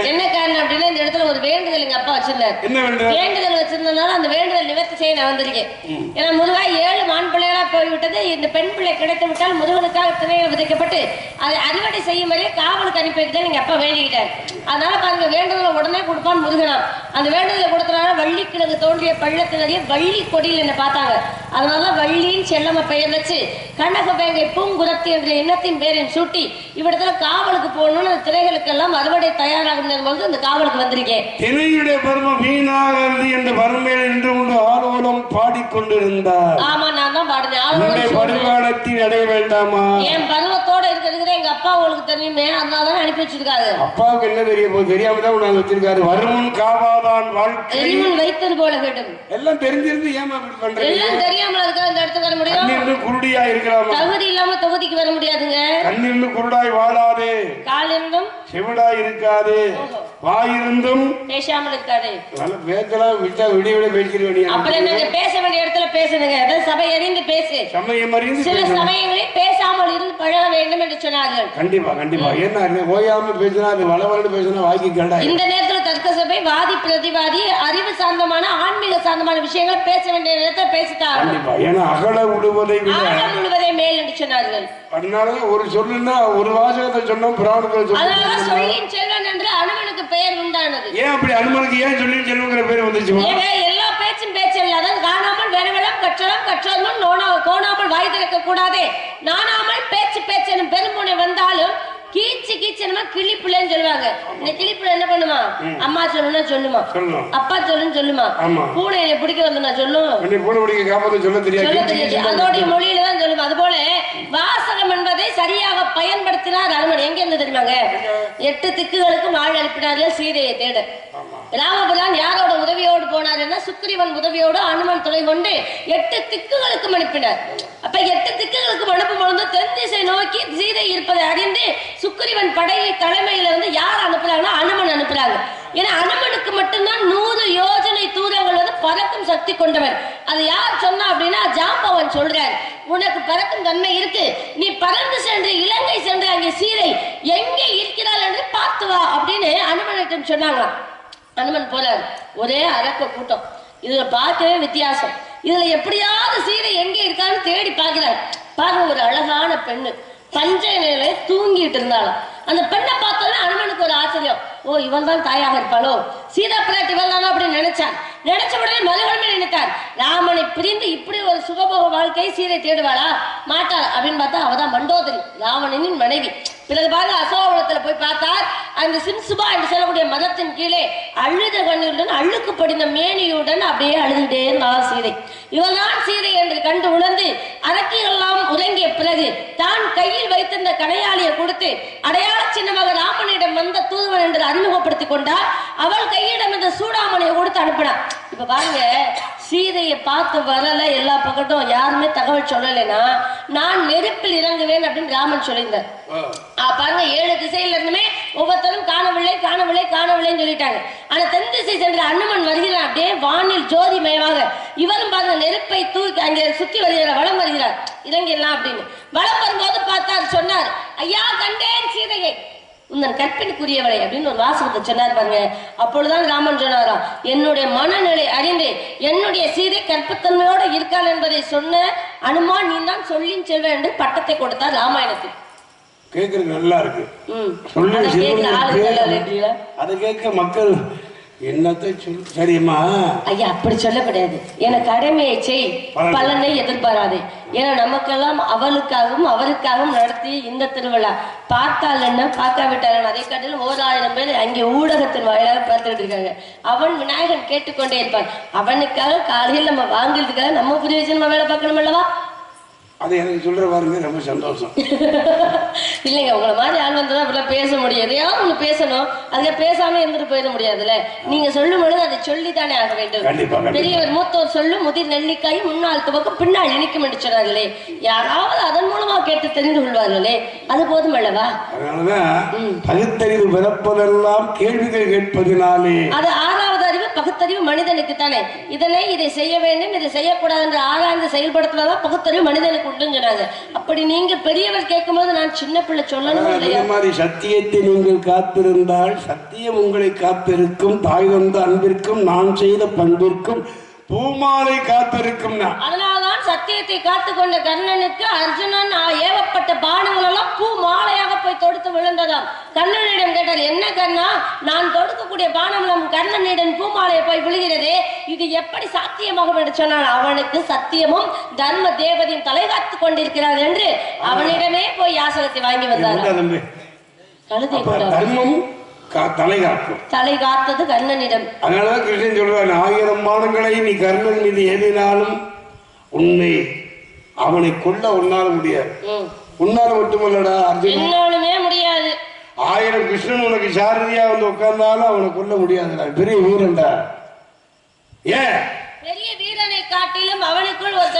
என்ன காரணம் அப்படின்னா இந்த இடத்துல ஒரு வேண்டுதல் எங்க அப்பா வச்சிருந்தாரு. என்ன வேண்டுதல் வச்சிருந்தனால அந்த வேண்டுதல் நிவர்த்தி செய்ய நான் வந்திருக்கேன். ஏன்னா முருகா 7 ஆண் பிள்ளைகளா போய்விட்டது. இந்த பெண் பிள்ளை கிடைத்து விட்டால் முருகனுக்காக திணையில் விதைக்கப்பட்டு அதை அறுவடை செய்யும் வரையே காவலுக்கு அனுப்பி வைக்கிட்டேன் எங்க அப்பா வேண்டிக்கிட்டார். அதனால பாருங்க வேண்டுதலை உடனே கொடுப்பான் முருகனா. அந்த வேண்டுதலை கொடுத்தனால வள்ளி கிழங்கு தோன்றிய பள்ளத்தினரையே வள்ளி கொடியில் என்ன பார்த்தாங்க. அதனால வள்ளியின் செல்லம பெயர் வச்சு கனக வேங்கை பூங்குரத்தி என்ற எண்ணத்தின் பேரையும் சூட்டி இவ்விடத்துல காவலுக்கு போகணும்னு அந்த திரைகளுக்கெல்லாம் அறுவடை தயாராகும் போது அந்த காவலுக்கு வந்திருக்கேன். திணையுடைய பருவம் வீணாகிறது என்று வறுமையில் நின்று கொண்டு ஆலோலம் பாடிக்கொண்டிருந்தார். ஆமா, நான் தான் பாடுறேன். பருவகாலத்தில் அடைய வேண்டாமா? என் பருவத்தோட இருக்கிறது எங்க அப்பா உங்களுக்கு தெரியுமே, அதனாலதான் அனுப்பி வச்சிருக்காரு. அப்பாவுக்கு என்ன தெரிய போது? தெரியாம தான் உன்னை வச்சிருக்காரு. வருமுன் காவாதான் வாழ்க்கை எரிமுன் வைத்தது போல கேட்டும். எல்லாம் தெரிஞ்சிருந்து ஏமா இப்படி பண்றீங்க? எல்லாம் தெரியாமல இருக்கா இந்த இடத்துக்கு வர முடியும்? கண்ணிருந்து குருடியா இருக்கலாமா? தகுதி இல்லாம தொகுதிக்கு வர முடியாதுங்க. கண்ணிருந்து குருடாய் வாழாதே, காலிருந்தும் செவிடாய் இருக்காது, வாயிருந்தும் பேசாமல் இருக்காது. நல்ல பேச்செல்லாம் விட்டா விடிய விட பேசிட வேண்டிய. அப்புறம் என்னங்க பேச வேண்டிய இடத்துல பேசுனுங்க. அதாவது சபை அறிந்து பேசு. சமயம் அறிந்து சில சமயங்களில் பேசாமல் இருந்து பழக வேண்டும் என்று சொன்னார்கள். கண்டிப்பா கண்டிப்பா. என்ன ஓயாம பேசினா அது வளவளன்னு பேசினா வாக்கி கேட்டா. இந்த நேரத்தில் தர்க்க சபை வாதி பிரதிவாதி அறிவு சார்ந்தமான ஆன்மீக சார்ந்தமான விஷயங்களை பேச வேண்டிய நேரத்தை பேசிட்டாங்க. கண்டிப்பா. ஏன்னா அகல விடுவதை முழுவதே மேல் என்று சொன்னார்கள். அதனாலதான் ஒரு சொல்லுன்னா ஒரு வாசகத்தை சொன்னோம், புராணத்தை சொன்னோம். சொல்லின் செல்வன் என்று அனுமனுக்கு பெயர் உண்டானது. ஏன் அப்படி அனுமனுக்கு ஏன் சொல்லின் செல்வங்கிற பேர் வந்துச்சு? எல்லா பேச்சும் பேச்சல்ல. அதாவது காணாமல் வேணவெல்லாம் கற்றலாம் கற்றாலும் கோணாமல் வாய் திறக்க கூடாதே, நானாமல் பேச்சு பேச்சு பெரும்புனை வந்தாலும் கீச்சு கீச்சனமா கிளி பிள்ளைன்னு சொல்லுவாங்க. இந்த கிளி பிள்ளை என்ன பண்ணுமா? அம்மா சொல்லுன்னா சொல்லுமா, அப்பா சொல்லுன்னு சொல்லுமா, பூனை என்னை பிடிக்க வந்து நான் சொல்லும், சொல்ல தெரியாது, அதோடைய மொழியில தான் சொல்லுமா. அது போல வாசகம் என்பதை சரியாக பயன்படுத்தினார் அனுமன். எங்க இருந்து தெரியுமாங்க? 8 திக்குகளுக்கு வாழ் அனுப்பினார்கள் சீதையை தேட. ராமபிரான் யாரோட உதவியோடு போனார்? சுக்ரீவன் உதவியோடு அனுமன் துணை கொண்டு 8 திக்குகளுக்கும் அனுப்பினார். அப்ப 8 திக்குகளுக்கும் அனுப்பும் பொழுது தென் திசை நோக்கி சீதை இருப்பதை அறிந்து சுக்ரீவன் படையை தலைமையில இருந்து யார் அனுப்புறாங்கன்னா அனுமன் அனுப்புறாங்க. ஏன்னா அனுமனுக்கு மட்டும்தான் 100 யோஜனை தூரங்கள் வந்து பறக்கும் சக்தி கொண்டவன். அது யார் சொன்னா அப்படின்னா ஜாம்பவன் சொல்றார், உனக்கு பறக்கும் தன்மை இருக்கு, நீ பறந்து சென்று இலங்கை சென்று அங்கே சீதை எங்கே இருக்கிறாள் என்று பார்த்து வா அப்படின்னு அனுமனிடம் சொன்னாங்க. அனுமன் போறார். ஒரே அரக்க கூட்டம். இதுல பார்க்கவே வித்தியாசம். இதுல எப்படியாவது சீதை எங்க இருக்கான்னு தேடி பார்க்கிறார். பாருங்க, ஒரு அழகான பெண்ணு பஞ்சை நிலை தூங்கிட்டு இருந்தாலும் அந்த பெண்ணை பார்த்தோன்னா அனுமனுக்கு ஒரு ஆச்சரியம். ஓ, இவன் தான் தாயாக இருப்பாளோ, சீதா பிராட்டி வரலாம் அப்படின்னு நினைச்சான். நினைச்ச உடனே மறுகணமே நினைத்தான், ராமனை பிரிந்து இப்படி ஒரு சுகபோக வாழ்க்கையை சீதை தேடுவாளா மாட்டாள் அப்படின்னு பார்த்தா அவதான் மண்டோதரி, ராவணனின் மனைவி. பிறகு பாருங்க, அசோகவனத்துல போய் பார்த்தார். அந்த சிம்சுபா என்று சொல்லக்கூடிய மதத்தின் கீழே அழுத கண்ணீருடன் அழுக்கு படிந்த மேனியுடன் அப்படியே அழுதுகிட்டே இருந்தாள் சீதை. இவள்தான் சீதை என்று கண்டு உணர்ந்து அரக்கியெல்லாம் உறங்கிய பிறகு தான் கையில் வைத்திருந்த கடையாளியை கொடுத்து அடையாள சின்னமாக ராமனிடம் வந்த தூதுவன் என்று அறிமுகப்படுத்தி கொண்டார். அவள் கையிடம் இந்த சூடாமணியை கொடுத்து அனுப்பினார். இப்ப பாருங்க, சீதையை பார்த்து வரல எல்லா பக்கட்டும் யாருமே தகவல் சொல்லலைன்னா நான் நெருப்பில் இறங்குவேன் அப்படின்னு ராமன் சொல்லியிருந்தார். பாருங்க, 7 திசையில இருந்துமே ஒவ்வொருத்தரும் காணவில்லை காணவில்லை காணவில்லைன்னு சொல்லிட்டாங்க. ஆனா தென் திசை சென்ற அனுமன் வருகிறார். அப்படியே வானில் ஜோதிமயமாக. இவரும் பாருங்க நெருப்பை தூக்கி அங்கே சுத்தி வருகிறார், வளம் வருகிறார், இறங்கிடலாம் அப்படின்னு. வளம் வரும்போது பார்த்தார், சொன்னார், ஐயா கண்டேன் சீதையை, உந்தன் கற்பினுக்குரியவளை அப்படின்னு ஒரு வாசகத்தை சொன்னார் பாருங்க. அப்பொழுதுதான் ராமன் சொன்னாராம், என்னுடைய மனநிலை அறிந்து என்னுடைய சீதை கற்பத்தன்மையோட இருக்காள் என்பதை சொன்ன அனுமான் நீ தான் சொல்லின் செல்வ என்று பட்டத்தை கொடுத்தார் ராமாயணத்தில். கேட்கறது நல்லா இருக்கு. அதை கேட்க மக்கள் என்னத்தை சொல்லு. சரிம்மா ஐயா, அப்படி சொல்லக்கூடாது. என கடமையை செய், பலனை எதிர்பாராது. ஏன்னா நமக்கெல்லாம் அவளுக்காகவும் அவருக்காகவும் நடத்தி இந்த திருவிழா பார்த்தால் என்ன பார்க்காவிட்டால் அதை காட்டிலும் 1000 பேர் அங்கே ஊடகத்தின் வாயிலாக பார்த்துட்டு இருக்காங்க. அவன் விநாயகன் கேட்டுக்கொண்டே இருப்பான். அவனுக்காக காலையில் நம்ம வாங்கிறதுக்காக நம்ம பிரயோஜனமா வேலை பார்க்கணும் அல்லவா? அதை எனக்கு சொல்ற பாருங்க, ரொம்ப சந்தோஷம். இல்லைங்க, உங்களை மாதிரி ஆள் வந்ததான் அப்படிலாம் பேச முடியாது. எதையாவது ஒண்ணு பேசணும், அதுல பேசாம இருந்துட்டு போயிட முடியாதுல்ல. நீங்க சொல்லும் பொழுது அதை சொல்லித்தானே ஆக வேண்டும். பெரியவர் மூத்தோர் சொல்லும் முதிர் நெல்லிக்காய் முன்னாள் துவக்கம் பின்னால் இனிக்கும் என்று சொன்னார்களே, யாராவது அதன் மூலமா கேட்டு தெரிந்து கொள்வார்களே, அது போதும் அல்லவா? அதனாலதான் பகுத்தறிவு பிறப்பதெல்லாம் கேள்விகள் கேட்பதினாலே. அது 6வது அறிவு பகுத்தறிவு மனிதனுக்கு தானே. இதை செய்ய வேண்டும், இதை செய்யக்கூடாது என்று ஆராய்ந்து செயல்படுத்துவதான் பகுத்தறிவு மனிதனுக்கு உண்டுன்னு சொன்னாங்க. அப்படி நீங்க பெரியவர் கேட்கும் போது நான் சின்ன பிள்ளை சொல்லணும் இல்லையா? சத்தியத்தை நீங்கள் காத்திருந்தால் சத்தியம் உங்களை காத்திருக்கும். தாய் வந்த அன்பிற்கும் நான் செய்த பண்பிற்கும் பூமாலை காத்திருக்கும். அதனால்தான் சத்தியத்தை காத்து கொண்ட கர்ணனுக்கு அர்ஜுனன் ஏவப்பட்ட பானங்கள் எல்லாம் பூ மாலையாக போய் தொடுத்து விழுந்ததாம். கர்ணனிடம் கேட்டார், என்ன கர்ணா, நான் தொடுக்கக்கூடிய பானம் கர்ணனிடம் பூமாலையை போய் விழுகிறதே, இது எப்படி சாத்தியமாகும் என்று சொன்னான். அவனுக்கு சத்தியமும் தர்ம தேவதையும் தலை காத்து கொண்டிருக்கிறார் என்று அவனிடமே போய் யாசகத்தை வாங்கி வந்தார். தர்மம் தலை காத்தது கர்ணனிடம். அதனாலதான் கிருஷ்ணன் சொல்றான், 1000 பானங்களை நீ கர்ணன் மீது ஏறினாலும் உன்னை அவனை கொல்ல உன்னால முடியாது. உன்னால மட்டுமல்லடா என்னாலுமே முடியாது. 1000 கிருஷ்ணன் உனக்கு சாரதியா வந்து உட்கார்ந்தாலும் அவனை கொல்ல முடியாதுடா. பெரிய வீரன்டா. ஏன் பெரிய வீரனை காட்டிலும் அவனுக்குள் ஒரு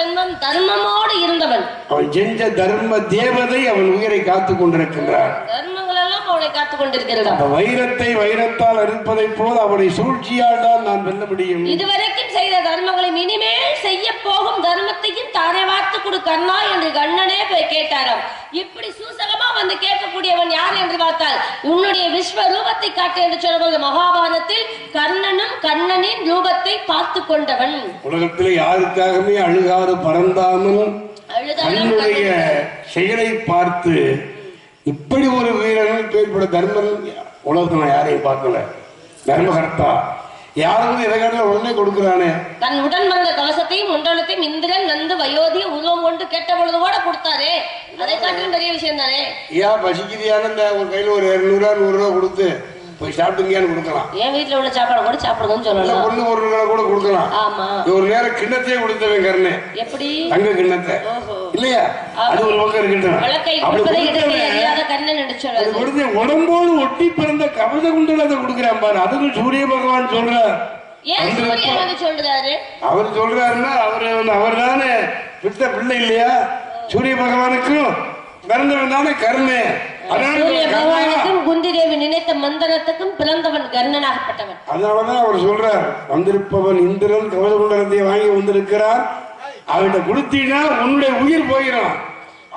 தர்மமோடு இருந்தவன். அவன் செஞ்ச தர்ம தேவதை அவன் உயிரை காத்துக் கொண்டிருக்கின்றான். தர்மங்கள் எல்லாம் அவனை காத்துக் கொண்டிருக்கிறான். வைரத்தை வைரத்தால் அறுப்பதை போல் அவனை சூழ்ச்சியால் தான் நான் வெல்ல முடியும். இதுவரைக்கும் செய்த தர்மங்களை இனிமேல் செய்ய போகும் தர்மத்தையும் தானே வார்த்து கொடு கண்ணா என்று கண்ணனே போய் கேட்டாராம். இப்படி சூசகமா வந்து கேட்கக்கூடியவன் யார் என்று பார்த்தால், உன்னுடைய விஸ்வரூபத்தை காட்டு என்று சொல்லும்போது மகாபாரதத்தில் கர்ணனும் கண்ணனின் ரூபத்தை பார்த்து கொண்டவன். உலகத்தில் யாருக்காகவே அழுகாது பறந்தாமல் தன்னுடைய செயலை பார்த்து இப்படி ஒரு வீரர்கள் பேர்பட தர்மன் உலகத்துல யாரையும் பார்க்கல. தர்மகர்த்தா யாரும் எதற்காக உடனே கொடுக்கிறானே. தன் உடன் வந்த கவசத்தையும் மண்டலத்தையும் இந்திரன் நந்து வயோதிய உருவம் கொண்டு கேட்ட பொழுது கூட கொடுத்தாரே, அதை காட்டிலும் பெரிய விஷயம் தானே. ஏன் பசிக்குதியான ஒரு கையில ஒரு 200 100 ரூபா கொடுத்து போய் சாப்பிட்டுங்கன்னு கொடுக்கலாம். என் வீட்டுல உள்ள சாப்பாடு கூட சாப்பிடுங்கன்னு சொல்லலாம். பொண்ணு பொருள்களை கூட கொடுக்கலாம். ஆமா, ஒரு நேரம் கிண்ணத்தையே கொடுத்தவன் கர்ணே. எப்படி? தங்க கிண்ணத்தை இல்லையா? அது ஒரு பக்கம் இருக்கட்டும். உடம்போடு ஒட்டி பிறந்த கவச குண்டலத்தை கொடுக்கிறான் பாரு. அதுக்கும் சூரிய பகவான் சொல்றார். அவர் சொல்றாருன்னா அவர் தானே விட்ட பிள்ளை இல்லையா? சூரிய பகவானுக்கும் பிறந்தவன் தானே கர்ணே. குந்தி தேவி நினைத்த மந்திரத்துக்கும் பிறந்தவன் கர்ணனாகப்பட்டவன். அதனாலதான் அவர் சொல்றார், வந்திருப்பவன் இந்திரன் கவச குண்டலத்தை வாங்கி வந்திருக்கிறார், அவன்கிட்ட கொடுத்தீங்கன்னா உன்னுடைய உயிர் போயிடும்.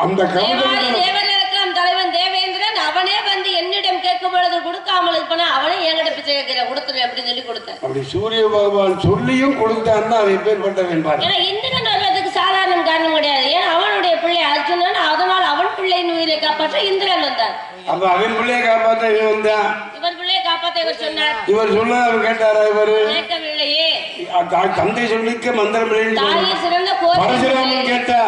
அந்த தேவர்களுக்கெல்லாம் தலைவன் தேவேந்திரன் அவனே வந்து என்னிடம் கேட்கும் பொழுது கொடுக்காமல் இருப்பான, அவனே என்கிட்ட பிச்சை கேட்கிற கொடுத்துரு அப்படின்னு சொல்லி கொடுத்தேன். அப்படி சூரிய பகவான் சொல்லியும் கொடுத்தான்னா அவன் பேர்பட்டவன் பாரு. ஏன்னா இந்திரன் வருவதற்கு சாதாரண காரணம் கிடையாது. ஏன்னா அவனுடைய பிள்ளை அர்ஜுனன், அதனால் அவன் பிள்ளையின் உயிரை காப்பாற்ற இந்திரன் வந்தான். அப்ப அவன் பிள்ளையை காப்பாற்ற இவன் வந்தான். இவர் பிள்ளையை காப்பாற்ற இவர் சொன்னார். இவர் சொன்ன அவர் கேட்டாரா? இவரு கேட்கவில்லையே. தந்தை சொல்லிக்க மந்திரம் தாயை சிறந்த பரசுராமன் கேட்டா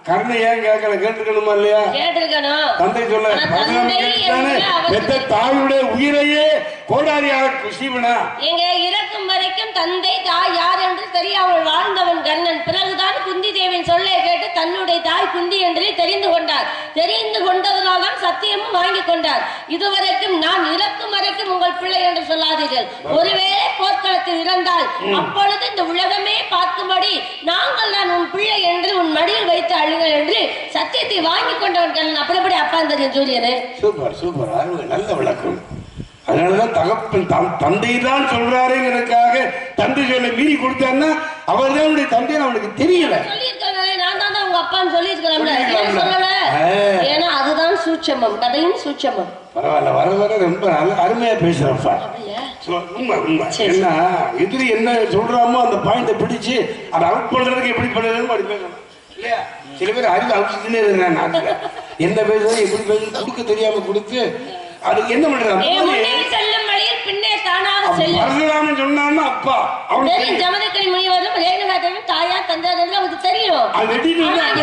கர்ண ஏன் கேட்கல? கேட்டுக்கணுமா இல்லையா? கேட்டிருக்கணும். தந்தை சொல்ல பெத்த தாயுடைய உயிரையே கோடாரியாக குசிவனா. எங்க இறக்கும் வரைக்கும் தந்தை தாய் யார் என்று தெரியாமல் வாழ்ந்தவன் கர்ணன். பிறகுதான் குந்தி தேவின் சொல்லை கேட்டு தன்னுடைய தாய் குந்தி என்று தெரிந்து கொண்டார். தெரிந்து கொண்டதனால் தான் சத்தியமும் வாங்கி கொண்டார். இதுவரைக்கும் நான் இறக்கும் வரைக்கும் உங்கள் பிள்ளை என்று சொல்லாதீர்கள். ஒருவேளை போர்க்களத்தில் இறந்தால் அப்பொழுது இந்த உலகமே பார்க்கும்படி நாங்கள் தான் உன் பிள்ளை என்று உன் மடியில் வைத்து அழுங்கள் என்று சத்தியத்தை வாங்கி கொண்டவன் கர்ணன். அப்படிப்படி அப்பா தெரியும் சூரியனே. சூப்பர் சூப்பர், நல்ல விளக்கம். அதனாலதான் தகப்பன் தந்தை தான் சொல்றாருங்கிறதுக்காக தந்தை சொல்ல மீறி கொடுத்தான்னா அவர் தான் தந்தை அவனுக்கு தெரியல. நான் தான் உங்க அப்பான்னு சொல்லியிருக்கலாம். ஏன்னா அதுதான் சூட்சமம், கதையின் சூட்சமம். பரவாயில்ல, வர வர ரொம்ப அருமையா பேசுறப்பா. உண்மை உண்மை. என்ன எதிரி என்ன சொல்றாமோ அந்த பாயிண்ட பிடிச்சு அதை அவுட் பண்றதுக்கு எப்படி பண்ணுறதுன்னு அப்படி பேசணும் இல்லையா? சில பேர் அறிவு அவுச்சுன்னே இருக்கிறான் நாட்டுல. என்ன பேசுறது எப்படி பேசுறது கொடுக்க தெரியாம கொடுத்து அதுக்கு என்ன பண்றாங்க? செல்லும் வழியில் பின்னே தானாக செல்லும் சொன்னான்னா அப்பா அவன் ஜமதக்கனி முனிவரும் ரேணுகாதேவியும் தாயா தந்தை அவருக்கு தெரியும்.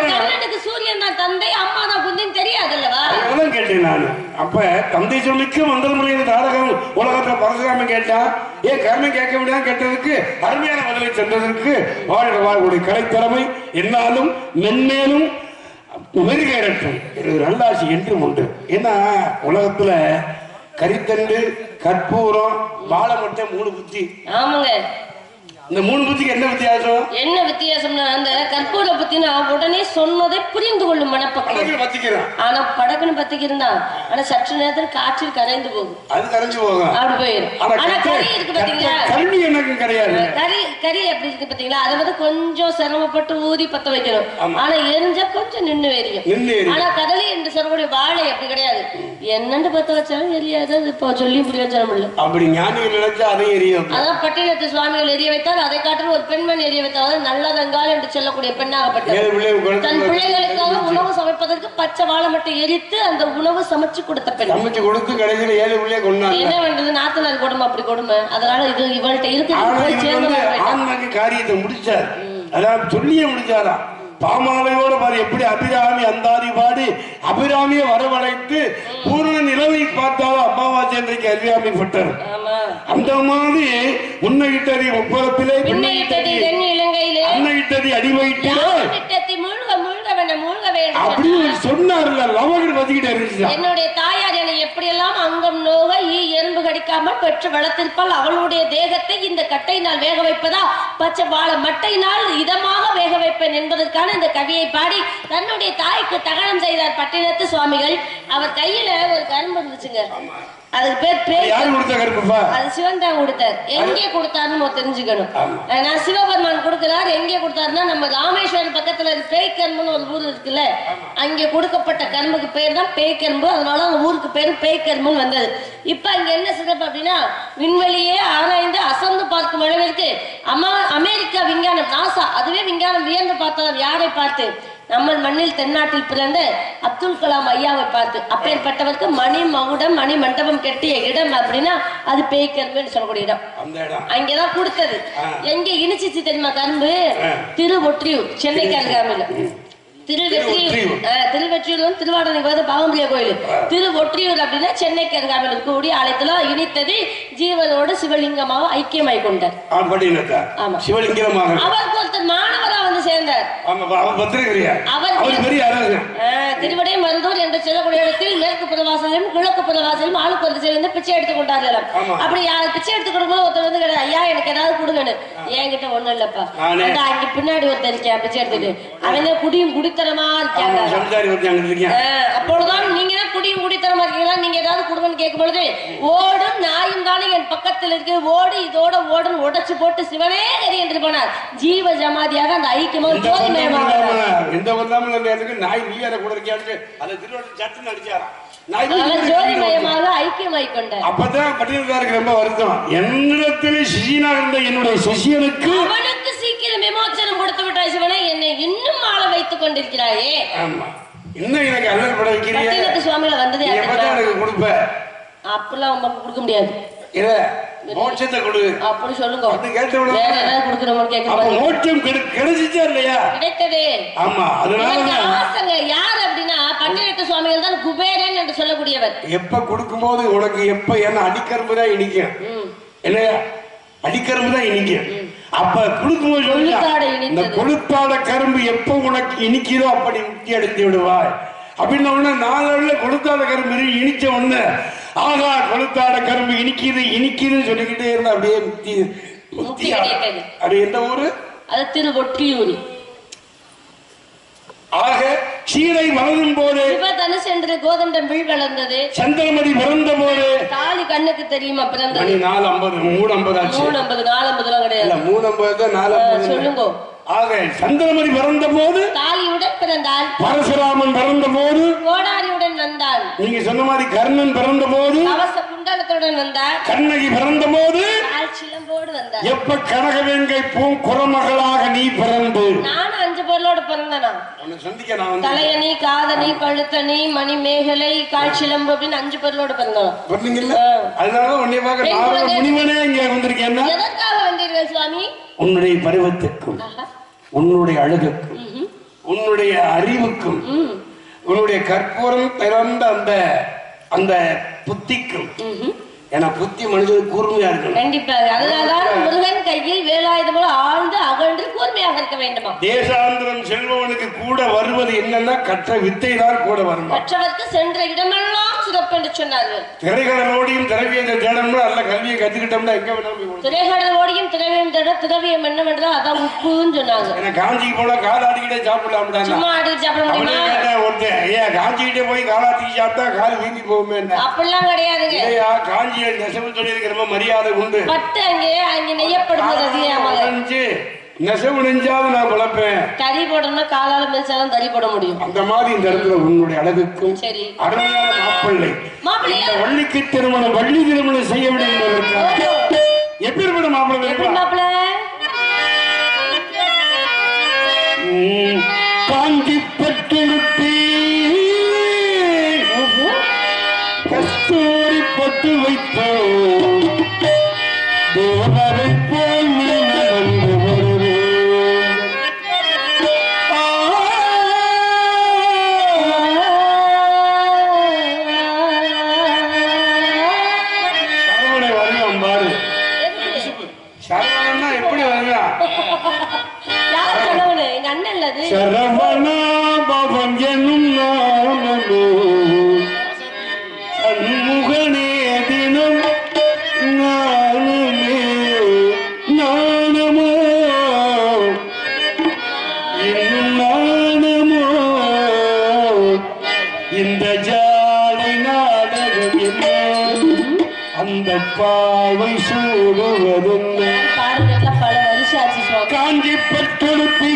கர்ணனுக்கு சூரியன் தான் தந்தை, அம்மா தான் குந்தின்னு தெரியாதுல்லவா? அதான் கேட்டேன் நானு. அப்ப தந்தை சொல்லிக்கு மந்திரமுறையின் தாரகம் உலகத்துல பரசுராம கேட்டா ஏன் கர்ணன் கேட்க முடியாது கேட்டதுக்கு அருமையான பதிலை சென்றதற்கு வாழ்க வாழ்வுடைய கலைத்திறமை என்னாலும் மென்மேலும் மெருகேறட்டும் நல்லாசி என்றும் உண்டு. ஏன்னா உலகத்துல கரித்தண்டு கற்பூரம் வாழை மட்டை 3 புத்தி. ஆமாங்க. இந்த 3 புத்திக்கு என்ன வித்தியாசம்? என்ன வித்தியாசம்னா அந்த கற்பூர புத்தினா உடனே சொன்னதை புரிந்து கொள்ளும் மனப்பக்கம் பத்திக்கிறான். ஆனா படக்குன்னு பத்திக்கிறா ஆனா சற்று நேரத்தில் காற்றில் கரைந்து போகும். அது கரைஞ்சு போகும், அப்படி போயிடும். ஆனா கறி இருக்கு பாத்தீங்களா? கறி எனக்கு கிடையாது. கறி எப்படி இருக்கு பாத்தீங்களா? அதை வந்து கொஞ்சம் சிரமப்பட்டு ஊதி பத்த வைக்கணும். ஆனா எரிஞ்சா கொஞ்சம் நின்று எரியும். ஆனா கதலி என்று சொல்லக்கூடிய வாழை அப்படி கிடையாது. என்னன்னு பத்த வச்சாலும் எரியாது. அது இப்போ சொல்லி புரிய வச்சாலும் இல்ல. அப்படி ஞானிகள் நினைச்சா அதை எரியும். அதான் பட்டினத்து சுவாமிகள் எரிய வைத்தால் வைத்தால் அதை காட்டில் ஒரு பெண்மணி எரிய வைத்தால் நல்லதங்கால் என்று சொல்லக்கூடிய பெண்ணாகப்பட்டது தன் பிள்ளைகளுக்காக உணவு சமைப்பதற்கு பச்சை வாழை மட்டும் எரித்து அந்த உணவு சமைச்சு கொடுத்த பெண். சமைச்சு கொடுத்து கடைசியில் 7 பிள்ளைய கொண்டாங்க. என்ன பண்றது, நாத்தனார் கொடுமை அப்படி கொடுமை. அதனால இது இவள்கிட்ட இருக்கு காரியத்தை முடிச்சார். அதான் சொல்லியே முடிச்சாரா. பாமாலையோட பாரு எப்படி அபிராமி அந்தாதி பாடி அபிராமியை வரவழைத்து பூர்ண நிலவை பார்த்தாலும் அம்மாவாச்சி இன்றைக்கு அபிராமி பட்டர். அந்த மாதிரி உன்னையிட்டதி முப்பரப்பிலே அன்னையிட்டதி அடிவயிற்றிலே அப்படி சொன்னார்ல. லவகர் வச்சுக்கிட்டே இருந்துச்சு. என்னுடைய தாயார் என்னை எப்படியெல்லாம் அங்கம் நோக எறும்பு கடிக்காமல் பெற்று வளர்த்திருப்பால் அவளுடைய தேகத்தை இந்த கட்டையினால் வேக வைப்பதா பச்சை வாழை மட்டையினால் இதமாக வேக வைப்பேன் என்பதற்கான இந்த கவியை பாடி தன்னுடைய தாய்க்கு தகனம் செய்தார் பட்டினத்து சுவாமிகள். அவர் கையில ஒரு கரும்பு இருந்துச்சுங்க. அதுக்கு பேர் அது சிவன் தான் கொடுத்தார். எங்கே கொடுத்தாருன்னு தெரிஞ்சுக்கணும். நான் சிவபெருமான் கொடுக்கிறார். எங்கே கொடுத்தாருன்னா நம்ம ராமேஸ்வரம் பக்கத்துல பேய்க்கரும்புன்னு ஒரு ஊர் இருக்குல்ல, அங்கே கொடுக்கப்பட்ட கரும்புக்கு பேர் தான் பேய்க்கரும்பு. அதனால அந்த ஊருக்கு பேரு பேய்க்கரும்புன்னு வந்தது. இப்ப அங்க என்ன சிறப்பு அப்படின்னா, விண்வெளியே ஆராய்ந்து அசந்து பார்க்கும் அளவிற்கு அமெரிக்கா விஞ்ஞானம் நாசா அதுவே விஞ்ஞானம் வியந்து பார்த்தவர். யாரை பார்த்து? நம்ம மண்ணில் தென்னாட்டில் பிறந்த அப்துல் கலாம் ஐயாவை பார்த்து. அப்பேற்பட்டவருக்கு மணி மகுடம் மணி மண்டபம் கட்டிய இடம் அப்படின்னா அது பேய்க்கரும்புன்னு சொல்லக்கூடிய இடம். அங்கேதான் கொடுத்தது. எங்க இனிச்சிச்சு தெரியுமா கரும்பு? திருவொற்றியூர், சென்னைக்கு அருகாமையில. திருவெற்றியூர் திருவாடனை பாவம்பிளிய கோயில். திருவொற்றியூர் அப்படின்னா சென்னைக்கு அருகாமையில் இருக்கக்கூடிய ஆலயத்துல இனித்தது ஜீவனோடு சிவலிங்கமாக ஐக்கியமாய் கொண்டார். அவருக்கு ஒருத்தர் மாணவரா வந்து சேர்ந்தார். திருவடை மருதூர் என்று சொல்லக்கூடிய இடத்தில் மேற்கு புறவாசலும் கிழக்கு புறவாசலும் ஆளுக்கு ஒரு சேர்ந்து பிச்சை எடுத்துக் கொண்டார்கள். அப்படி பிச்சை எடுத்துக் கொடுக்கும்போது ஒருத்தர் வந்து கிடையாது, ஐயா எனக்கு ஏதாவது கொடுங்கன்னு. என்கிட்ட ஒண்ணும் இல்லப்பா, அங்க பின்னாடி ஒருத்தர் இருக்கேன் பிச்சை எடுத்துட்டு அவன் குடியும் குடித்தனமா இருக்காங்க. அப்பொழுதுதான் நீங்க குடியும் குடித்தனமா இருக்கீங்களா, நீங்க ஏதாவது கொடுங்கன்னு கேட்கும் பொழுது ஓடும் நாயும் தானே என் பக்கத்தில் இருக்கு, ஓடு இதோட ஓடும் உடைச்சு போட்டு சிவனே கறி என்று போனார். ஜீவ ஜமாதியாக அந்த ஐக்கியமா ஜோதிமயமாக ஜோதிமயமாக ஐக்கியமாய் கொண்டார். அப்பதான் பட்டியல்காருக்கு ரொம்ப வருத்தம். என்னிடத்தில் சிஷியனாக இருந்த என்னுடைய சிஷியனுக்கு அவனுக்கு சீக்கிரம் விமோச்சனம் கொடுத்து விட்டாய் சிவனை, என்னை இன்னும் ஆள வைத்துக் கொண்டிருக்கிறாயே. இன்னும் எனக்கு அல்லல் பட வைக்கிறீங்க. சுவாமியில வந்ததே எனக்கு கொடுப்ப அப்பெல்லாம் உங்களுக்கு கொடுக்க முடியாது. மோட்சத்தை கொடு அப்படி சொல்லுங்க. மோட்சம் கிடைச்சிச்சா இல்லையா? கிடைத்ததே. ஆமா, அதனால யார் அப்படின்னா பட்டினத்து சுவாமிகள் தான் குபேரன் என்று சொல்லக்கூடியவர். எப்ப கொடுக்கும் போது உனக்கு எப்ப என்ன அடிக்கரும்பு தான் இனிக்கும், இல்லையா? அடிக்கரும்பு தான் இனிக்கும். அப்ப கொடுக்கும்போது இந்த கொளுத்தாட கரும்பு எப்ப உனக்கு இனிக்குதோ அப்படி முக்தி அடைந்து விடுவாய் அப்படின்ன உடனே நாள கொளுத்தாட கரும்பு இனிச்ச உடனே ஆகா கொளுத்தாட கரும்பு இனிக்குது இனிக்குதுன்னு சொல்லிக்கிட்டே இருந்தா அப்படியே முக்தி முக்தி. அது எந்த ஊரு? அது திருவொற்றியூர். ஆக சீரை வளரும் போது தனுஷ் என்று கோதண்டம் வீழ் வளர்ந்தது. சந்திரமதி பிறந்த போது தாலி கண்ணுக்கு தெரியுமா பிறந்தது. 4:50 3:50 ஆச்சு. 3:50 4:50 கிடையாது, 3:50 4:50 சொல்லுங்க. ஆக சந்திரமதி பிறந்த போது தாலியுடன் பிறந்தாள். பரசுராமன் பிறந்த போது கோடாரியுடன் வந்தாள். நீங்க சொன்ன மாதிரி கர்ணன் பிறந்த போது கவச குண்டலத்துடன் வந்தாள். கண்ணகி பிறந்த போது சிலம்போடு வந்தாள். எப்ப கனகவேங்கை குறமகளாக நீ பிறந்து நானும் 5 பொருளோட பிறந்தனா சந்திக்க நான் தலையணி காதணி கழுத்தணி மணி மேகலை காய்ச்சிலம்பு அப்படின்னு 5 பொருளோட பிறந்தோம். அதனால உன்னை பார்க்க முனிவனே இங்க வந்திருக்கேன். எதற்காக வந்தீர்கள் சுவாமி? உன்னுடைய பருவத்துக்கும் உன்னுடைய அழகுக்கும் உன்னுடைய அறிவுக்கும் உன்னுடைய கற்பூரம் பிறந்த அந்த அந்த புத்திக்கும். ஏன்னா புத்தி மனிதனுக்கு கூர்மையா இருக்கணும். கண்டிப்பாக. அதனால்தான் முருகன் கையில் வேலாயுதம் போல ஆழ்ந்து அகன்று கூர்மையாக இருக்க வேண்டுமா. தேசாந்திரம் செல்பவனுக்கு கூட வருவது என்னன்னா கற்ற வித்தை தான் கூட வரும். கற்றவர்க்கு சென்ற இடமெல்லாம் சிறப்பு என்று சொன்னார்கள். திரைக்கடலோடியும் திரவியத்தை தேடணும்னா நல்ல கல்வியை கத்துக்கிட்டோம்னா எங்க வேணாலும். திரைக்கடலோடியும் திரவியம் தேட திரவியம் என்னவென்றால் அதான் உப்புன்னு சொன்னாங்க. ஏன்னா காஞ்சிக்கு போனா காலாட்டிக்கிட்டே சாப்பிடலாம். சும்மா ஆடிட்டு சாப்பிட முடியுமா? ஏன் காஞ்சிக்கிட்டே போய் காலாட்டிக்கு சாப்பிட்டா கால் வீங்கி போகுமே. அப்படிலாம் கிடையாதுங்க. காஞ்சி நெசவு தொழிலுக்கு ரொம்ப மரியாதை உண்டு. பட்டு அங்கே நெய்யப்படுவது நெசவு நெஞ்சாலும் நான் வளர்ப்பேன். தறி போடணும்னா காலால மிதிச்சாலும் தறி போட முடியும். அந்த மாதிரி இந்த இடத்துல உன்னுடைய அழகுக்கும் அருமையான மாப்பிள்ளை வள்ளிக்கு திருமணம் வள்ளி திருமணம் செய்ய வேண்டும் என்பதற்காக எப்பேற்பட்ட மாப்பிள்ளை? காஞ்சி பட்டுடுத்தி கஸ்தூரி பட்டு வைத்தோம் தேவரை போல் நடந்து வருவேன். சரவணை வருவான் பாரு. சரவணன்னா எப்படி வருவான்? சரவணா பவன் என்னும் நாமமோ சண்முகனே தினம் நானுமே நாணமோ என்னும் நாணமோ இந்த ஜாலை நாடகம் என்ன அந்த பாவை சூடுவதென்ன காஞ்சி பட்டுடுத்தி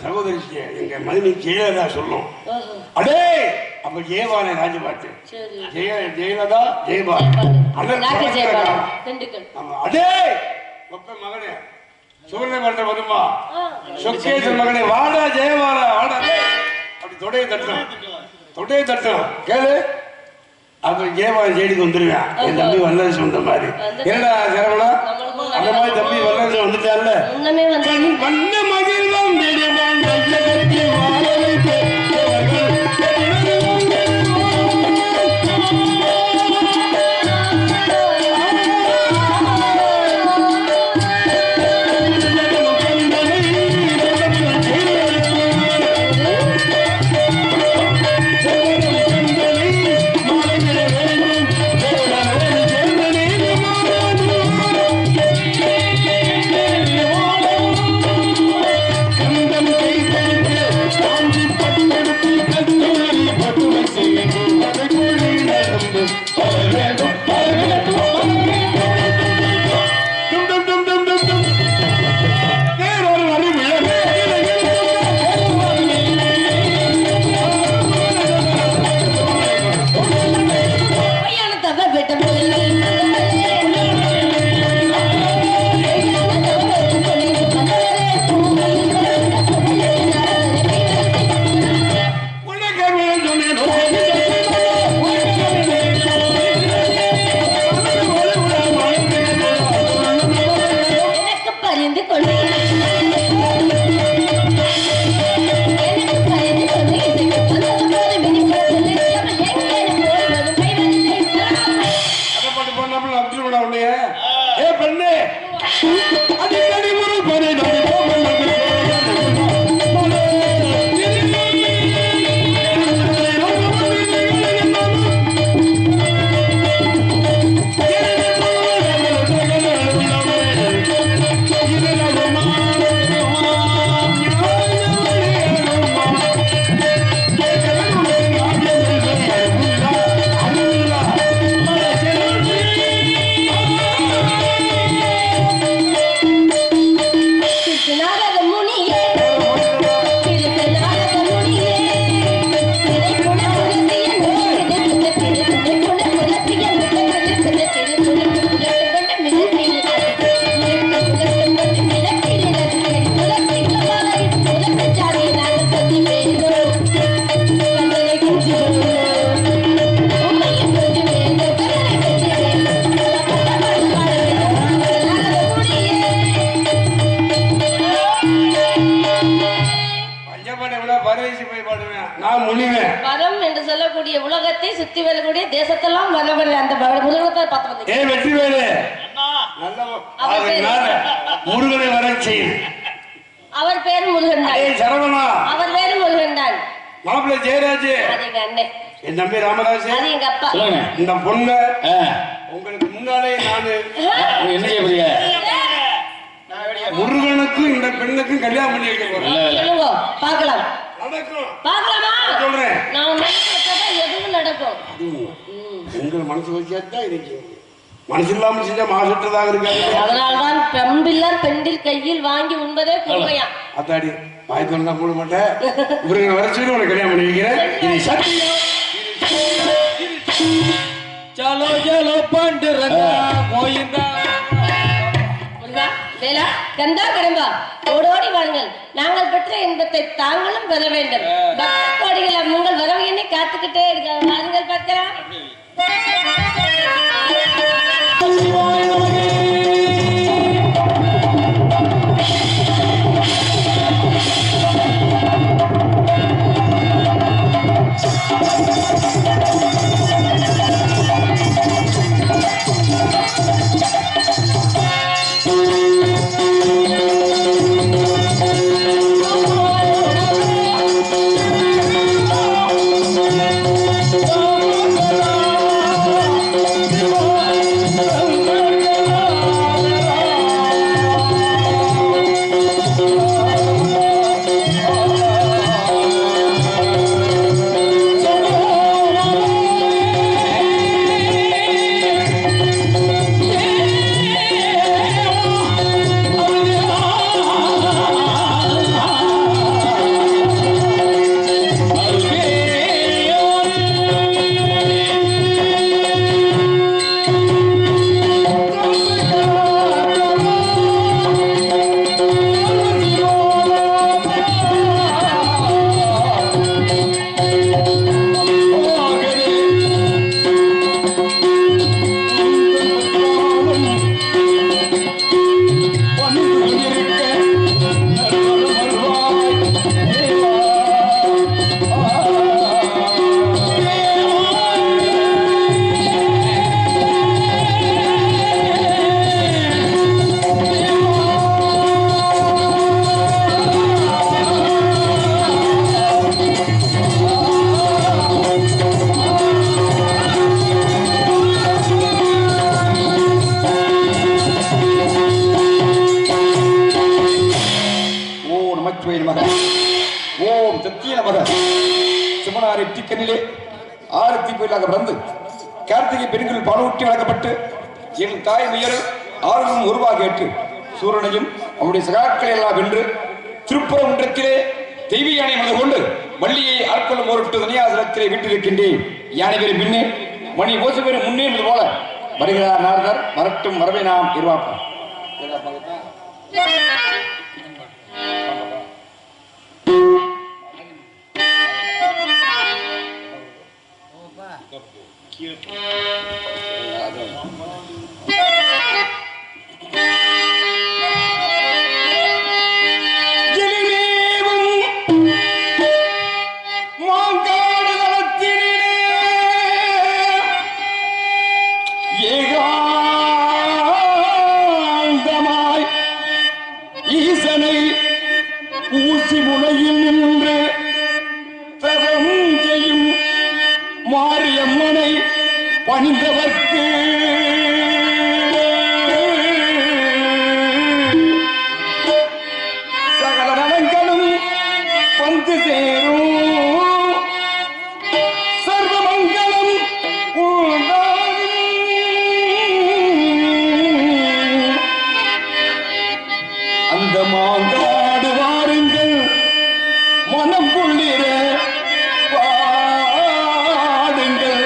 சகோதரிக்கு எங்க மதினி ஜெயலலிதா சொல்லும். அடே அப்ப ஜெயபாலன் ராஜபாட்டு ஜெயலலிதா ஜெயபாலன் அடே மகனே சூழ்நிலை பண்ற வருமா சொக்கேசன் மகனே வாடா ஜெயபாலா வாடா அப்படி தொடையை தட்டும் கேளு. அப்ப ஜெயபாலன் ஜெயிலுக்கு வந்துருவேன். என் தம்பி வல்லரசு வந்த மாதிரி என்னடா சரவணா அந்த மாதிரி தம்பி வல்லரசு வந்துட்டான்ல வந்த மகிழ்வான் பரதேசி போய் பாடுவேன், நான் முனிவேன். வரம் என்று சொல்லக்கூடிய உலகத்தை சுத்தி வரக்கூடிய தேசத்தெல்லாம் வரவழி அந்த முருகத்தை பார்த்து ஏ வெற்றி வேலு முருகனை வர செய்யும். அவர் பேரு முருகன் தான். சரவணா அவர் பேரு முருகன் தான். மாப்பிள்ளை ஜெயராஜ் அது எங்க அண்ணன். என் தம்பி ராமதாஸ் அது எங்க அப்பா. இந்த பொண்ணு உங்களுக்கு முன்னாலே நானு என்ன செய்ய முருகனுக்கும் இந்த பெண்ணுக்கும் கல்யாணம் பண்ணி வைக்க போறேன். பாக்கலாம் நடக்கும். பாக்கலாமா சொல்றேன். நான் மனசு வச்சா எதுவும் நடக்கும். உங்கள் மனசு வச்சாதான் இருக்கு. மனசு இல்லாம செஞ்சா மாசற்றதாக இருக்காது. அதனால்தான் பெம்பில்லர் பெண்டில் கையில் வாங்கி உண்பதே கொடுமையா. அத்தாடி வாய்க்கு வந்தா போட மாட்டேன். முருகன் வர சொல்லி உனக்கு கல்யாணம் பண்ணி வைக்கிறேன். இது சத்தியம். चलो चलो पांडुरंगा கோயிந்தா முருகா வேலா கந்தா கடம்பா ஓடோடி வாருங்கள். நாங்கள் பெற்ற இன்பத்தை தாங்களும் பெற வேண்டும். பக்த கோடிகள் உங்கள் வரவு எண்ணி காத்துக்கிட்டே இருக்காங்க. வாருங்கள் பார்க்கலாம். கார்த்திகை பெண்கள் பாலூட்டி வழங்கப்பட்டு என் தாய் முயல் ஆர்வம் உருவாக ஏற்று சூரனையும் அவருடைய சகாக்களை எல்லாம் வென்று திருப்புறகுன்றத்திலே தெய்வ யானை மது கொண்டு வள்ளியை ஆட்கொள்ளும் ஒரு தனியாசனத்திலே வீட்டிருக்கின்றேன். யானை பேரும் பின்னே மணி ஓசை பேரும் முன்னே போல வருகிறார் நாரதர். வரட்டும் வரவை நாம் எதிர்பார்ப்போம். பணிந்தவர்க்கு சகல நலங்களும் வந்து சேரும். சர்வமங்கலம் அந்த மாங்காடு வாருங்கள் மனம் புள்ளிர பாடுங்கள்.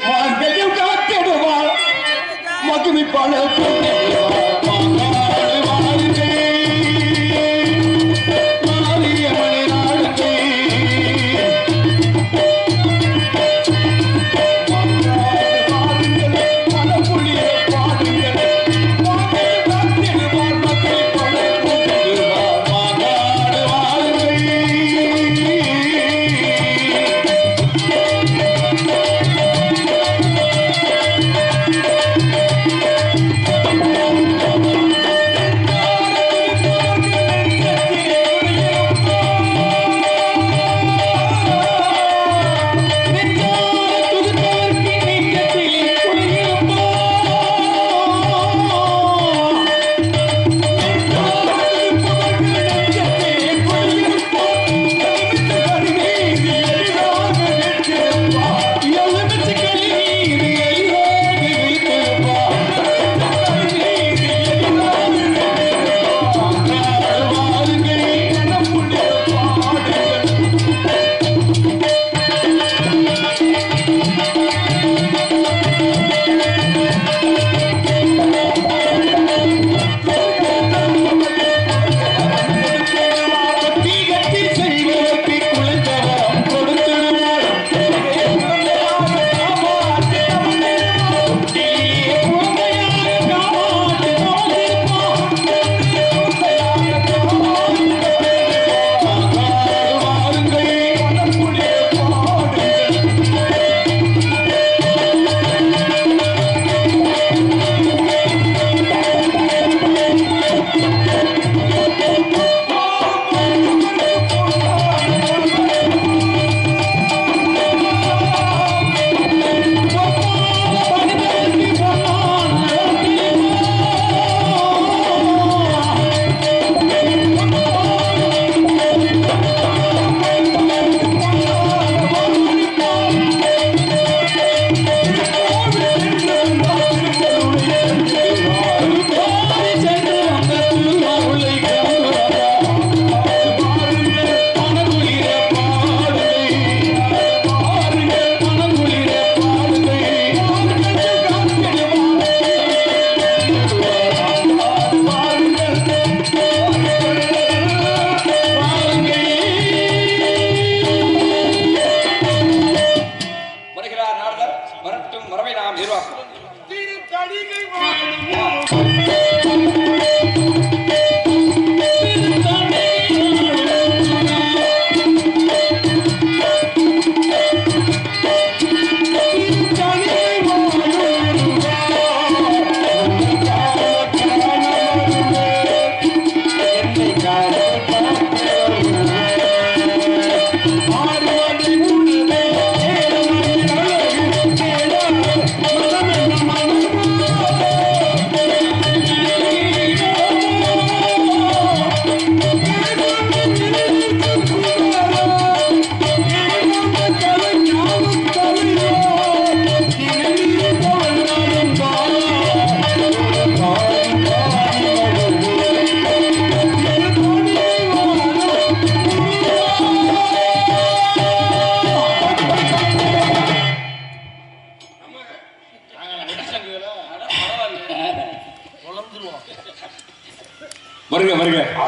மாங்கையும் காத்திடுவார் மகிமை பல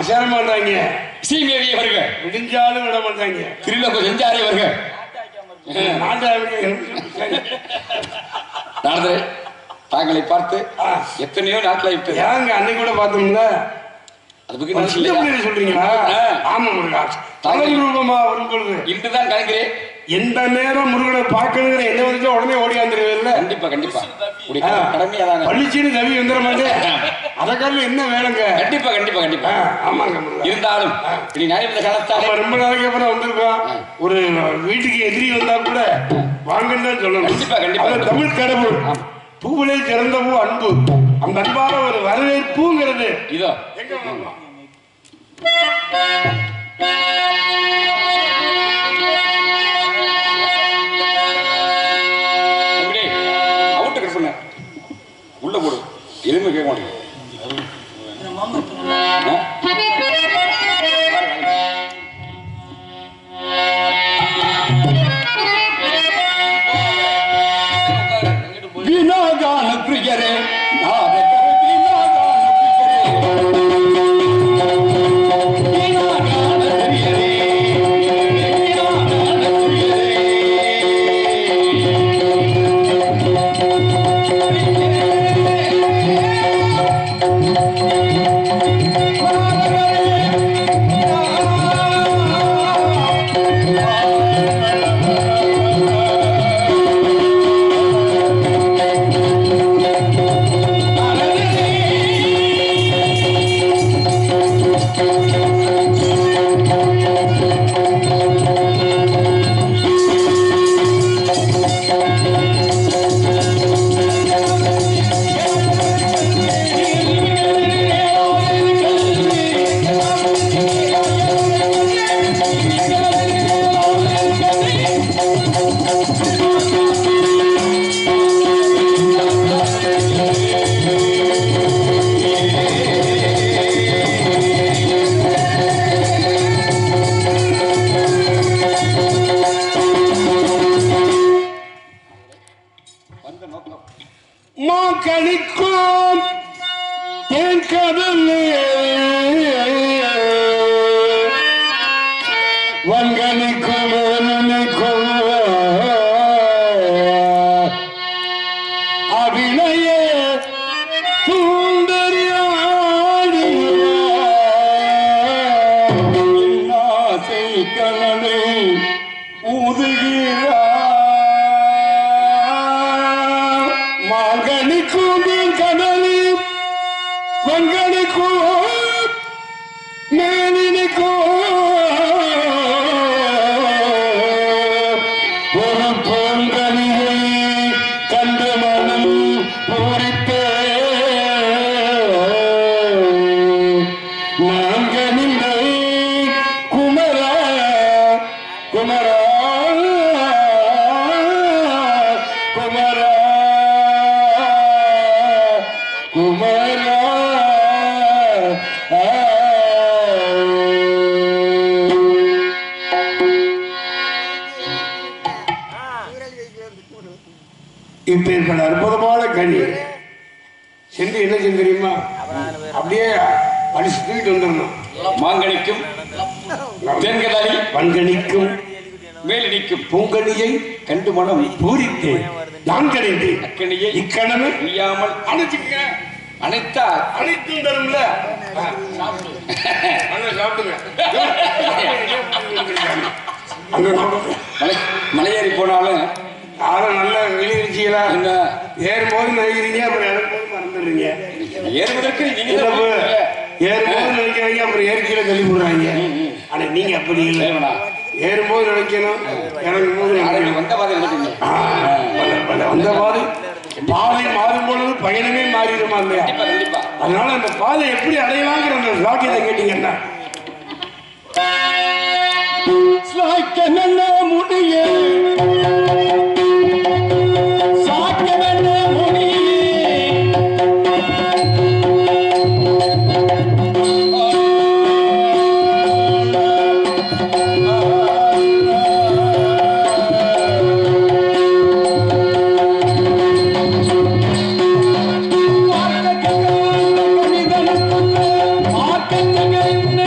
அசார மாட்டாங்க. சீமேவி வருக. விடிஞ்சாலும் விட மாட்டாங்க. திருலோக செஞ்சாரி வருக. தாங்களை பார்த்து எத்தனையோ நாட்கள் ஆயிட்டு. ஏங்க அன்னைக்கு கூட பார்த்தோம்ல. சொல்றீங்களா? ஆமா முருகா. தலை ரூபமா வரும் பொழுது இன்றுதான் கணக்கிறேன். எந்த நேரம் முருகனை பார்க்கணுங்கிற என்ன வந்து உடனே ஓடி வந்துருவேன். கண்டிப்பா கண்டிப்பா கடமையாதாங்க. பள்ளிச்சின்னு கவி வந்துட மாட்டேன். அதற்காக என்ன வேணுங்க? கண்டிப்பா கண்டிப்பா கண்டிப்பா. ஆமாங்க. இருந்தாலும் இனி நாய் காலத்தால ரொம்ப நாளைக்கு அப்புறம் வந்திருக்கோம். ஒரு வீட்டுக்கு எதிரி வந்தா கூட வாங்கன்னு தான் சொல்லணும். கண்டிப்பா கண்டிப்பா. தமிழ் கடவுள் பூவிலே சிறந்த பூ அன்பு. அந்த அன்பான ஒரு வரவேற்புங்கிறது இதோ எங்க அவுட்டு கட் பண்ண உள்ள போடு. எதுவுமே கேட்க மாட்டேங்குது. வினாகான பிரியரே மாக்களிக்கும் என் கடலே வங்கனிக்கும் அபிநயே சுந்தரியாடி கலனை ஊதுகிறார். மாங்கனிக்கும் கடலி வங்கனிக்கும் மேலினிக்கும் ஒரு பொங்கலியை கண்டு மனம் பூரிப்பே நான்கனில்லை குமரா குமரா குமரா குமரா இப்பேற்பட்ட அற்புதமான கனி சென்று என்ன செய்ய தெரியுமா? அப்படியே அடிச்சு தூக்கிட்டு வந்துடணும். மாங்கனிக்கும் தென்கதாலி வன்கணிக்கும் மேலினிக்கும் பூங்கனியை கண்டு மனம் பூரித்தேன். நான் கணிந்தேன். அக்கனியை இக்கணமே செய்யாமல் அணைச்சுக்க அனைத்தால் அனைத்தும் தரும்ல. சாப்பிடுங்க. மலையேறி போனாலும் யாரும் நல்ல வெளியிருச்சிகளா என்ன ஏறும்போது நினைக்கிறீங்க, அப்புறம் இறக்கும்போது மறந்துடுறீங்க. ஏறுவதற்கு ஏறும்போது நினைக்கிறீங்க, அப்புறம் இயற்கையில தள்ளி விடுறாங்க. ஆனா நீங்க அப்படி இல்லை. ஏறும்போது நினைக்கணும், இறங்கும் போது வந்த பாதை வந்த பாதை பாதை மாறும் பொழுது பயணமே மாறிடுமா இல்லையா? அதனால அந்த பாதை எப்படி அடையலாங்கிற அந்த சாக்கியத்தை கேட்டீங்கன்னா முடிய என்ன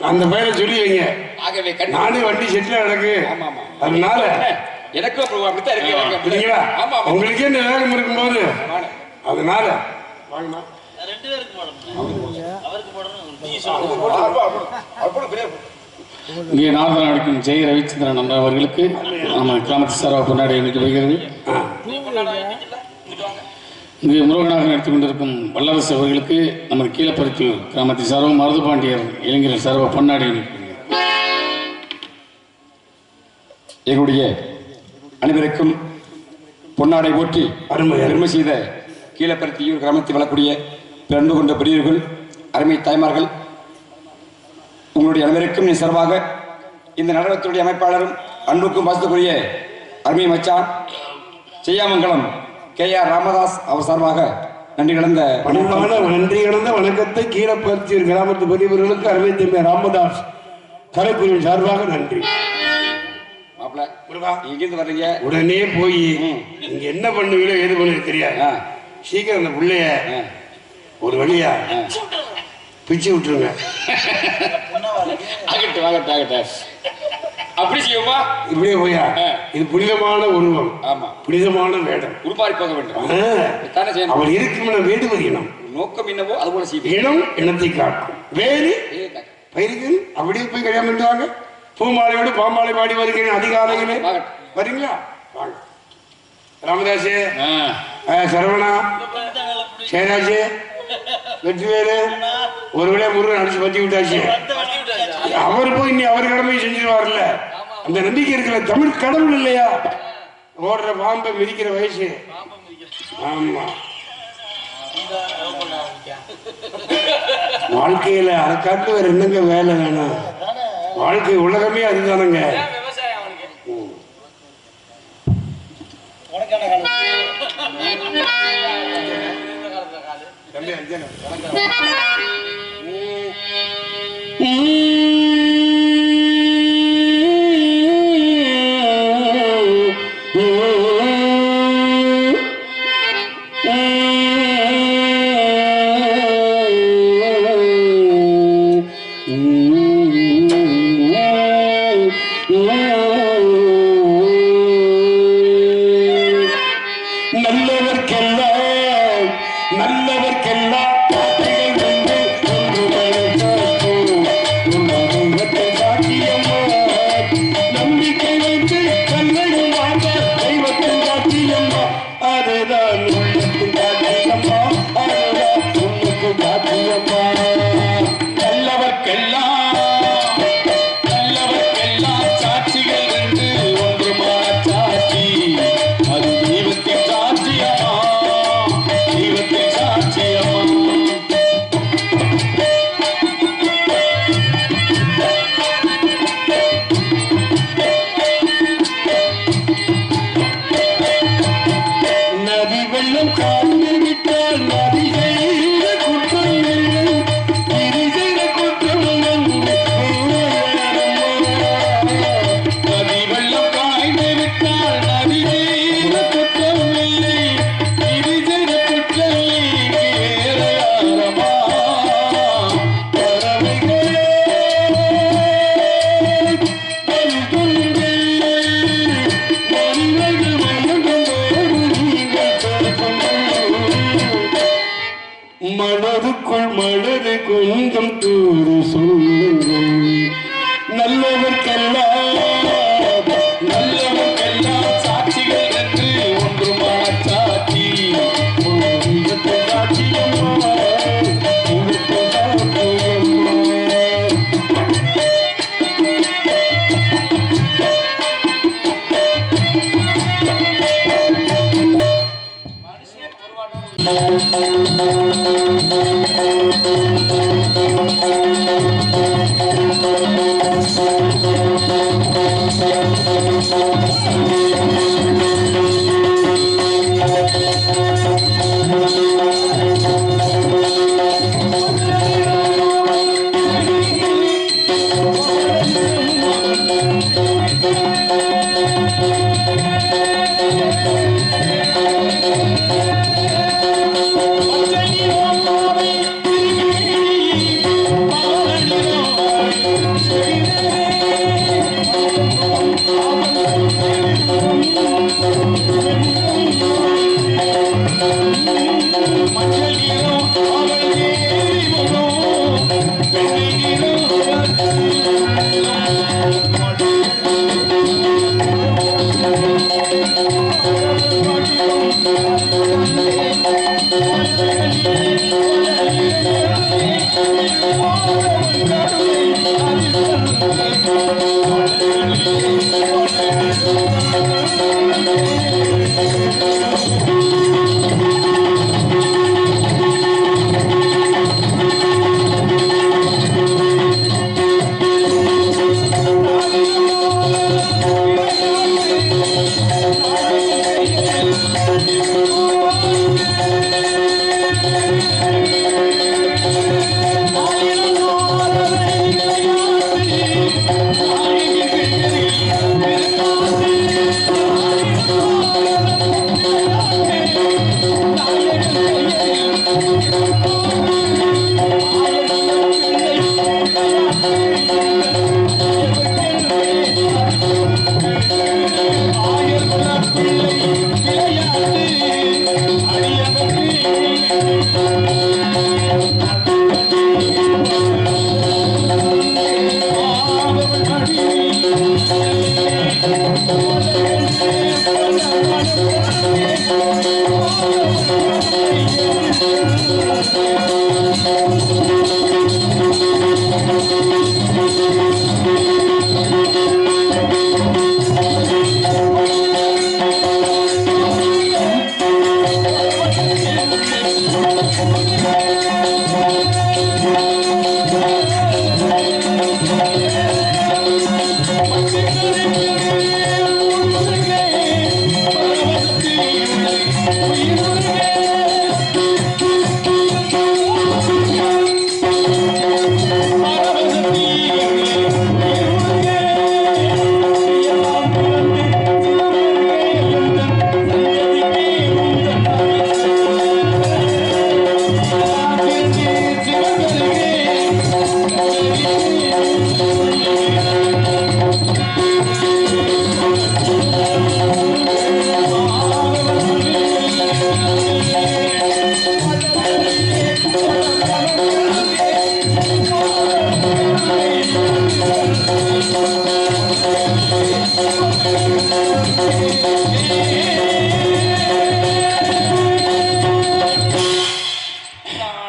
அந்த பேரை சொல்லி வைங்க. நானே வண்டி செட்டில் கிடக்கு. அதனால எனக்கு அப்படித்தான் இருக்கு. உங்களுக்கே இந்த வேகம் இருக்கும்போது அதனால இங்கே நாதன் நடக்கும் ஜெய ரவிச்சந்திரன் அவர்களுக்கு நம்ம கிராமத்து சார்பாக கொண்டாடி வைக்கப்படுகிறது. இங்கே முருகனாக நடத்தி கொண்டிருக்கும் வல்லரசு அவர்களுக்கு நமது கீழப்பருத்தி கிராமத்தை சார்பாக மருதுபாண்டியர் இளைஞர்கள் சார்பாக பொன்னாடி எங்களுடைய அனைவருக்கும் பொன்னாடை போற்றி பெருமை செய்த கீழப்பருத்தியூர் கிராமத்தில் வளரக்கூடிய பிறந்து கொண்ட பெரியவர்கள், அருமை தாய்மார்கள், உங்களுடைய அனைவருக்கும் நீ சார்பாக இந்த நடனத்தினுடைய அமைப்பாளரும் அன்புக்கும் பாசத்துக்குரிய அருமை மச்சான் செய்யாமங்கலம் KR ராமதாஸ் அவர் சார்பாக நன்றி கலந்த வணக்கத்தை கீழப்பருத்தியூர் கிராமத்து பெரியவர்களுக்கு அருமை தம்பி ராமதாஸ் கலைக்குழுவின் சார்பாக நன்றி. வர்றீங்க உடனே போய் இங்க என்ன பண்ணுவீங்களோ எது பண்ணு தெரியாது. சீக்கிரம் அந்த பிள்ளைய ஒரு வழியா பிச்சு விட்டுருங்க. அப்படி செய்வோமா? இப்படியே போயா? இது புனிதமான உருவம். ஆமா, புனிதமான வேடம். உருமாறி போக வேண்டும். அவர் இருக்கும் வேண்டுவது இனம். நோக்கம் என்னவோ அது போல செய்வோம். இனம் இனத்தை காக்கும். வேறு பயிர்கள் அப்படியே போய் கல்யாணம் பண்ணுவாங்க. பூமாலையோடு பாமாலை பாடி வருகிறேன் அதிகாலையிலே. வரீங்களா? வாங்க. ராமதாசே, சரவணா, சேராஜே, வெற்றிவேலு, ஒருவேளை முருகன் அடிச்சு பத்தி விட்டாச்சு. அவர் போய் இன்னி அவர் கடமை செஞ்சிருவார்ல, அந்த நம்பிக்கை இருக்கிற தமிழ் கடவுள் இல்லையா? ஓடுற பாம்பை மிதிக்கிற வயசு. ஆமா, வாழ்க்கையில அதை காட்டு வேற என்னங்க வேலை வேணும்? வாழ்க்கை உலகமே அதுதானங்க. மனது கொஞ்சம் தூரு சொல்லுங்கள். நல்லவர்க்கெல்லாம் சாட்சிகள் என்று ஒன்று மாச்சாட்சி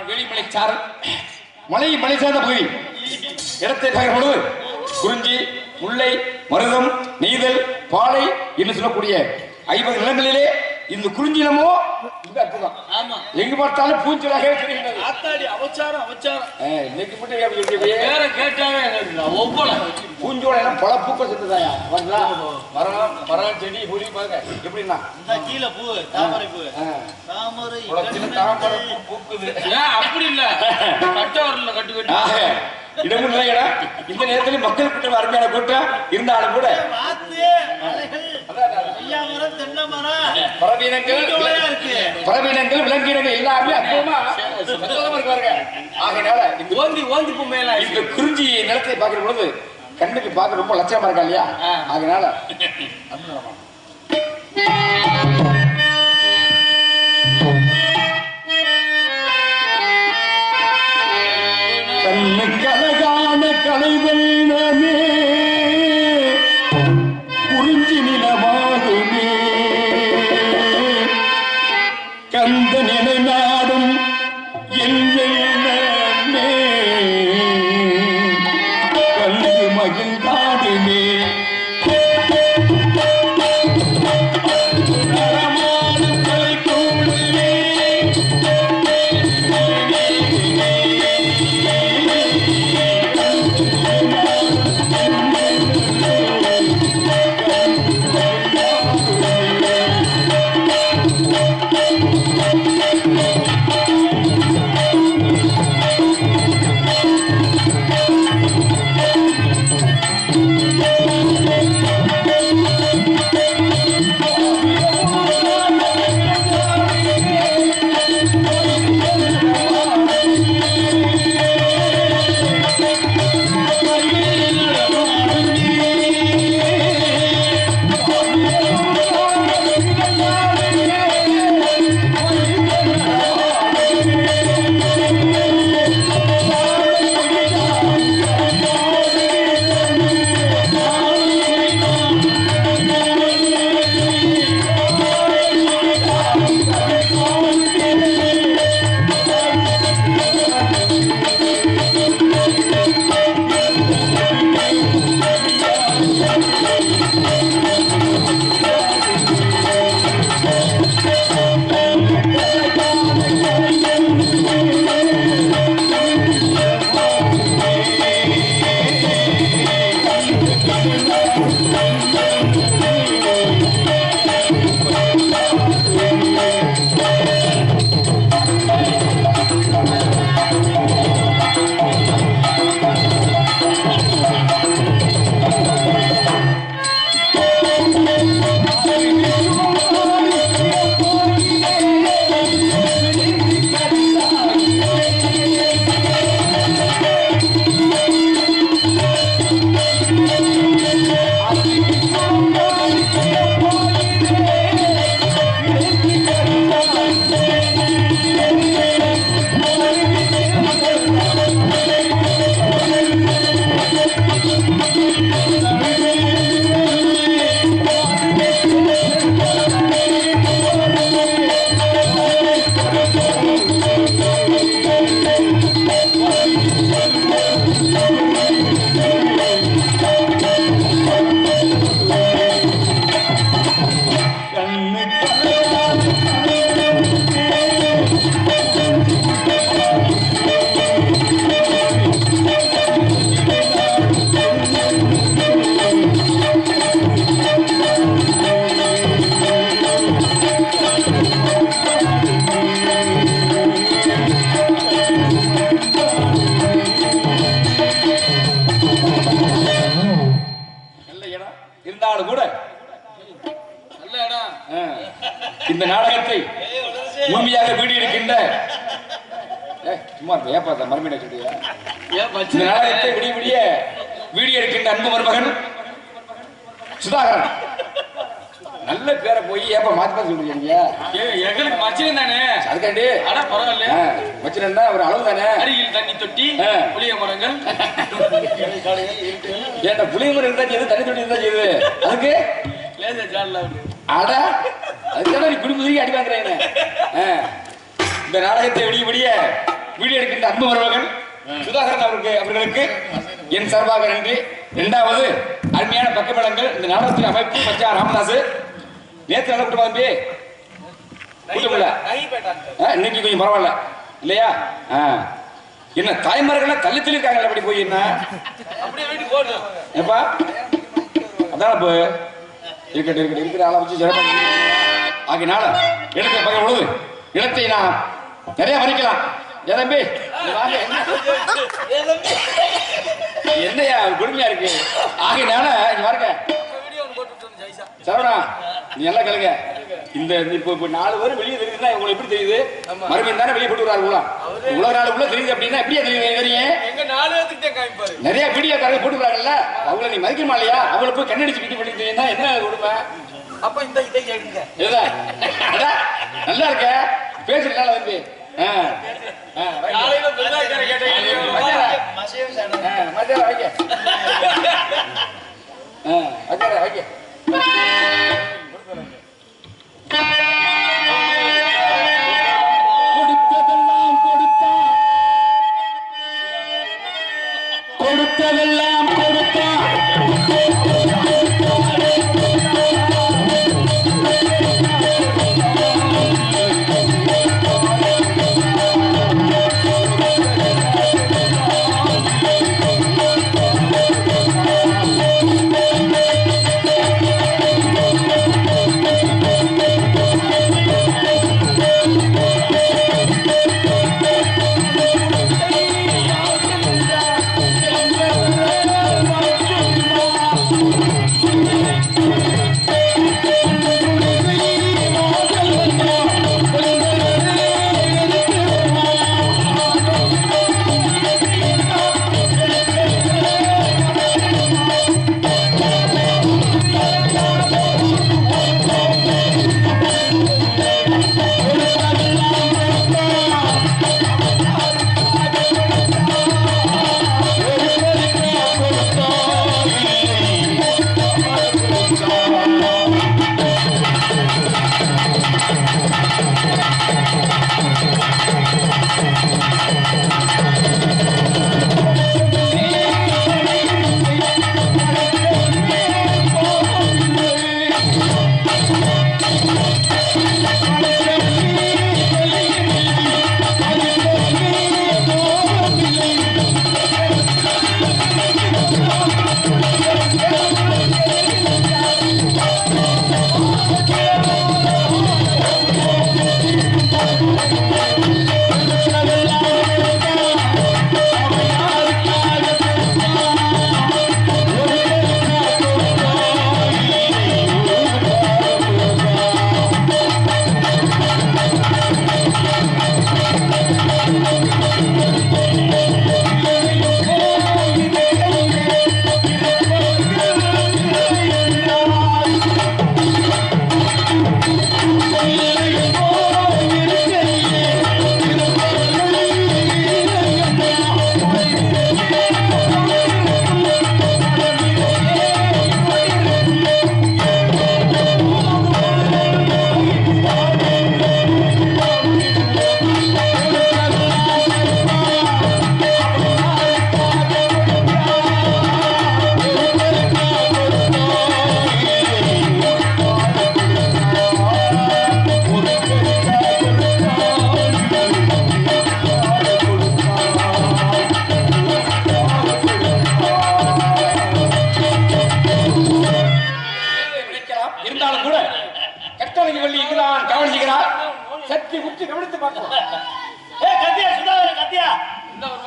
வெளிமலைச்சாரல் மலை சார்ந்த பகுதி இடத்தை பகிர்ந்து குறிஞ்சி, முல்லை, மருதம், நெய்தல், பாலை என்று சொல்லக்கூடிய 50 நிலங்களிலே இந்த குறிஞ்சினமோ அற்புதம். எங்க பார்த்தாலும் பூஞ்சலாக இன்னைக்கு பூஞ்சோட பல பூக்கள் செத்துதாயா மரம் மரம் செடி புலி பாருங்க எப்படின்னா கீழே பூ தாமரை பூ தாமரை பூக்குது அப்படி இல்ல கட்டவரில் கட்டி கட்டி இடமும் இல்லையடா. இந்த நேரத்தில் மக்கள் கூட்டம் அருமையான கூட்டம் இருந்தாலும் கூட பறவையினங்கள் விலங்கினங்கள் எல்லாமே அற்புதமா இருக்காங்க. ஆகையினால இந்த குறிஞ்சி நிலத்தை பார்க்கிற பொழுது கண்ணுக்கு பார்க்க ரொம்ப லட்சணமா இருக்கா இல்லையா? அதனால கண்ணுக்கு அழகான கலைவண்ணமே குறிஞ்சி நிலமாகுமே கந்த நிலை நாடும் எண்ணமே கண்டு மகிழ்ந்தாடுமே இருந்தாலும் கூட இந்த நாடகத்தை முழுமையாக வீடு இருக்கின்ற சும்மா ஏப்பா மறுமையை சொல்றியா? இந்த நாடகத்தை விடிய விடிய வீடியோ இருக்கின்ற அன்பு மருமகன் சுதாகரன் நல்ல பேரை போய் ஏப்ப மாத்தி மாத்தி சொல்றீங்க. எங்களுக்கு மச்சினம் தானே அதுக்காண்டி பரவாயில்ல மச்சினா ஒரு அளவு தானே. அருகில் தண்ணி தொட்டி புளிய மரங்கள் ஏன்டா புளிய மரம் இருந்தா செய்யுது தண்ணி தொட்டி இருந்தா செய்யுது அதுக்கு லேசா அட அதுக்கான நீ குடும்பத்துக்கு அடி வாங்குறேன். இந்த நாடகத்தை வெளிய வீடியோ எடுக்கின்ற அன்பு மருமகன் சுதாகரன் அவர்களுக்கு என் சார்பாக நன்றி. இரண்டாவது அருமையான பக்கமேளங்கள் இந்த நாடகத்தின் அமைப்பு மச்சான் ராமதாஸ் நேற்று நல்ல கூட்டம் தம்பி கூட்டமில்ல இன்னைக்கு கொஞ்சம் பரவாயில்ல இல்லையா? என்ன தாய்மார்கள தள்ளி இருக்காங்க அப்படி போய் என்ன ஏப்பா அதான் இப்போ இருக்கட்டும் இருக்கிற ஆளை வச்சு ஆகினால இடத்தை பக்கம் பொழுது இடத்தை நான் நிறைய வரைக்கலாம். தம்பி என்னையா கொடுமையா இருக்கு ஆகினால இங்க பாருங்க சரவணா நீ எல்லாம் கலங்க. இந்த இப்போ 4 பேரும் வெளியே தெரியுதுன்னா உங்களுக்கு எப்படி தெரியுது? மறுபடியும் தானே வெளியே போட்டு விடுறாரு உலக நாள் உள்ள தெரியுது அப்படின்னா எப்படியா தெரியும்? நிறைய வீடியோ காரங்க போட்டு விடுறாங்கல்ல அவங்கள நீ மதிக்கணுமா இல்லையா? அவங்களை போய் கண்ணடிச்சு பிடி பண்ணிட்டீங்கன்னா என்ன கொடுப்ப? அப்ப இந்த நல்லா இருக்க பேசுறதுனால வந்து கொடுத்ததெல்லாம் கொடுத்தான்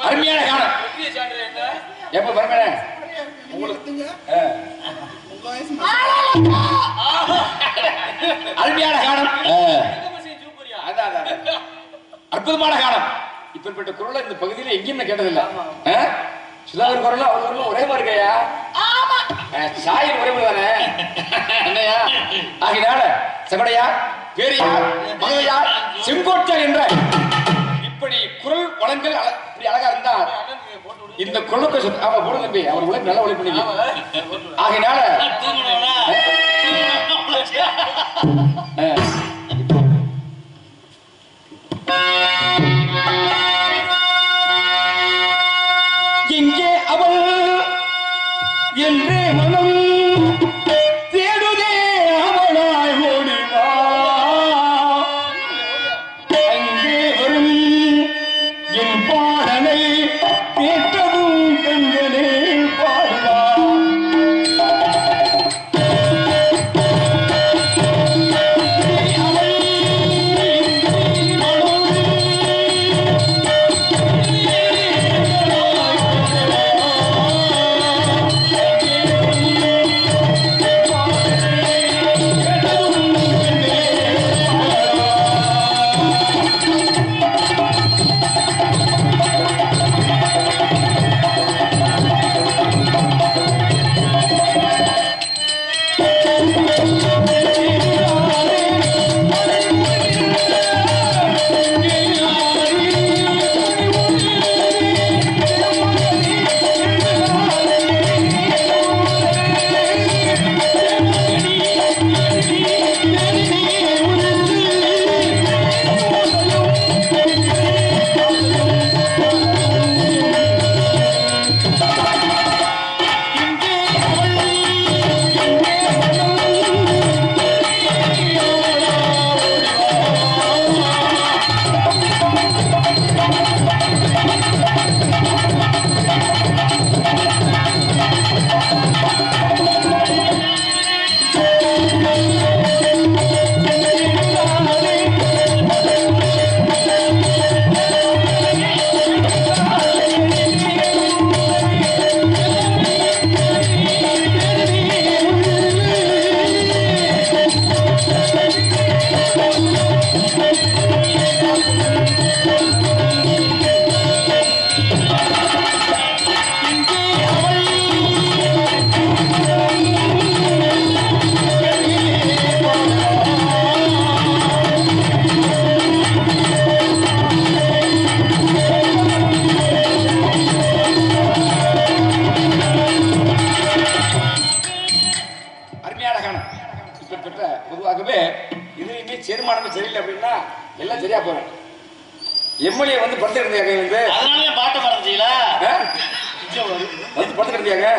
அருமையான காலம் எப்ப பரமனே அருமையான காலம் அற்புதமான காலம். இப்படிப்பட்ட குரலை இந்த பகுதியில எங்கேயுமே கேட்டதில்லை. சுதாகர் குரல் அவர் குரல் ஒரே மாதிரி இருக்கையா? சாயில் ஒரே மாதிரி தானே என்னையா? ஆகினால சகடையா பேரியார் மதுரையார் செங்கோட்டையார் என்ற இப்படி குரல் வளங்கள் இப்படி அழகா இருந்தா இந்த குரலுக்கு அவ போட தம்பி அவர் உழைப்பு நல்லா உழைப்பு. ஆகினால எங்கே அவள் என்றே மனம் தேடுதே அவளாய் ஓடிவா அங்கே வரும் என் பாடலை கேட்டதும் கண்களே பாடுவா பொதுவாகவே இதுலையுமே செருமானமே சரியில்லை அப்படின்னா எல்லாம் சரியா போறோம். எம்எல்ஏ வந்து படுத்து இருந்தாங்க வந்து அதனால பாட்டு மறந்துட்டீங்களா? வந்து படுத்து இருந்தாங்க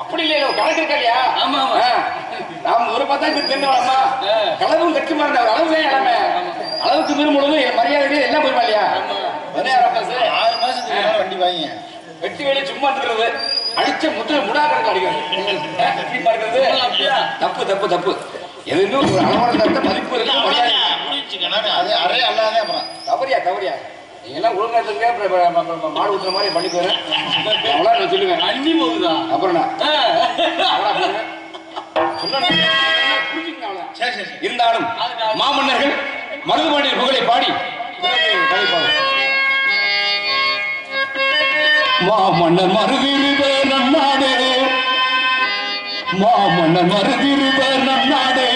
அப்படி இல்லையா கணக்கு இருக்கா இல்லையா? ஆமா நாம ஒரு பார்த்தா தெரிஞ்சவளமா களவும் கட்சி மாறின அளவு இளமை அளவுக்கு மீறும் பொழுது மரியாதை எல்லாம் போயிருமா இல்லையா? 6 மாசத்துக்கு வண்டி வாங்க வெட்டி வேலையை சும்மா இருக்கிறது அடிச்ச முத்திர முடா கணக்கு அடிக்கிறது தப்பு தப்பு தப்பு. எதுவுமே ஒரு அளவான மதிப்பு அது அறைய அல்லாதே அப்புறம் தவறியா தவறியா நீங்கெல்லாம் ஒழுங்கா இருந்துங்க. மாடு ஊத்துற மாதிரி பண்ணி போறேன் அவ்வளோ நான் சொல்லுவேன். அண்ணி போகுதா அப்புறம் இருந்தாலும் மாமன்னர்கள் மருதுபாண்டியர் புகழை பாடி மாமன்னர் மருதிருவ நன்னாடு மாமன்னர் மருதிருவ நன்னாடு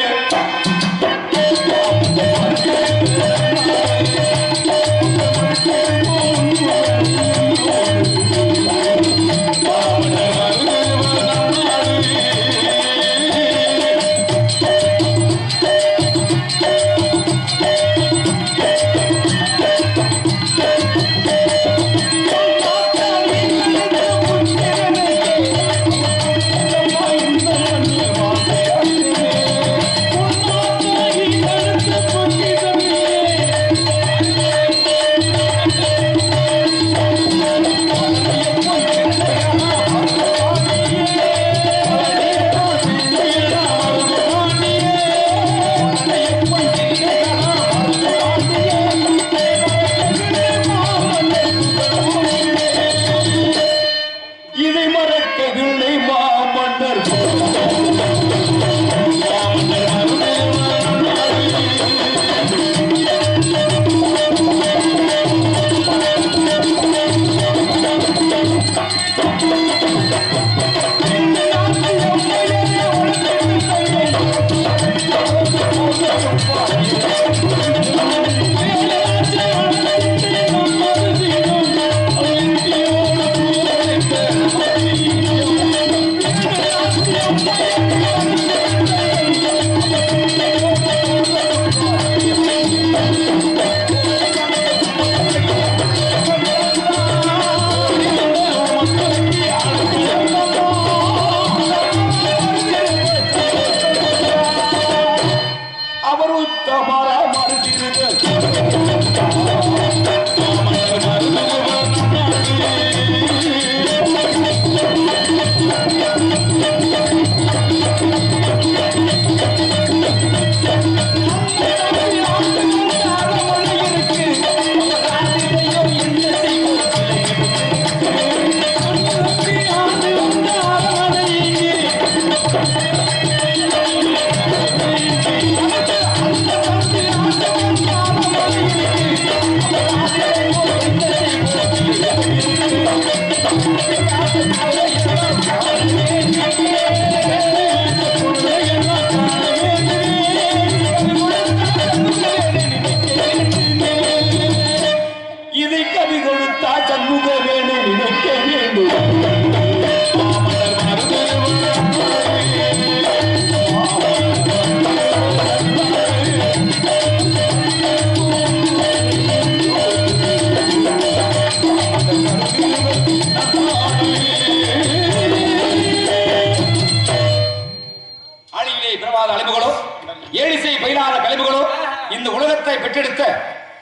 பெற்றெடுத்த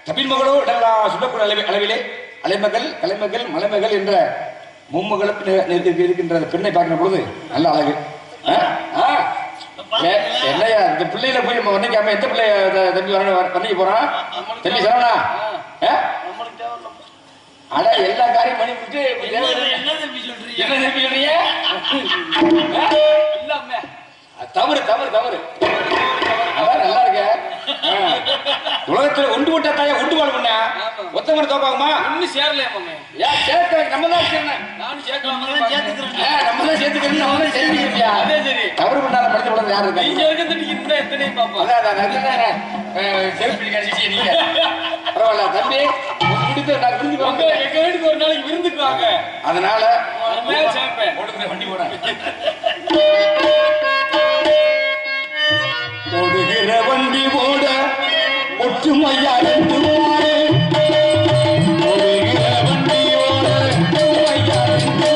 தமிழ் மகளோ சொல்லக்கூடிய அளவிலே அலைமகள் கலைமகள் மலைமகள் என்ற மும்மகளுக்கு இருக்கின்ற பெண்ணை பார்க்கிற பொழுது நல்ல அழகு. என்னையா இந்த பிள்ளையில போய் வர்ணிக்காம எந்த பிள்ளைய தம்பி வர்ணிக்க போறான்? தம்பி சரவணா, அட எல்லா காரியம் பண்ணி விட்டு என்ன தம்பி சொல்றீங்க? தவறு தவறு தவறு. அதான் நல்லா இருக்க. உலகத்துல ஒன்று போட்டா தாயா ஒன்று வாழ் பண்ண ஒத்தவங்க தோப்பாகுமா? இன்னும் சேரலையா மாமே? ஏன் சேர்க்க நம்ம தான் சேர்க்கணும். நானும் சேர்க்கலாம். நம்ம தான் சேர்த்துக்கிறேன். நம்ம தான் சேர்த்துக்கிறியா? அதே சரி. தவறு பண்ணாத படிச்ச உலகம் யாரு இருக்கா? நீங்க இருக்கிறது நீங்க இந்த எத்தனை பாப்பா. அதான் செல்ஃபி கழிச்சு நீங்க. பரவாயில்ல தம்பி. முடித்து நான் விருந்து வாங்க. எங்க வீட்டுக்கு ஒரு நாளைக்கு விருந்துக்கு வாங்க. அதனால மேல சேர்ப்பேன். ஓடுற வண்டி போறேன். ஓடுகிற வண்டி ஓட ஒற்றுமையா ரெண்டு மாறு. ஓடுகிற வண்டி ஓட ஒற்றுமையா ரெண்டு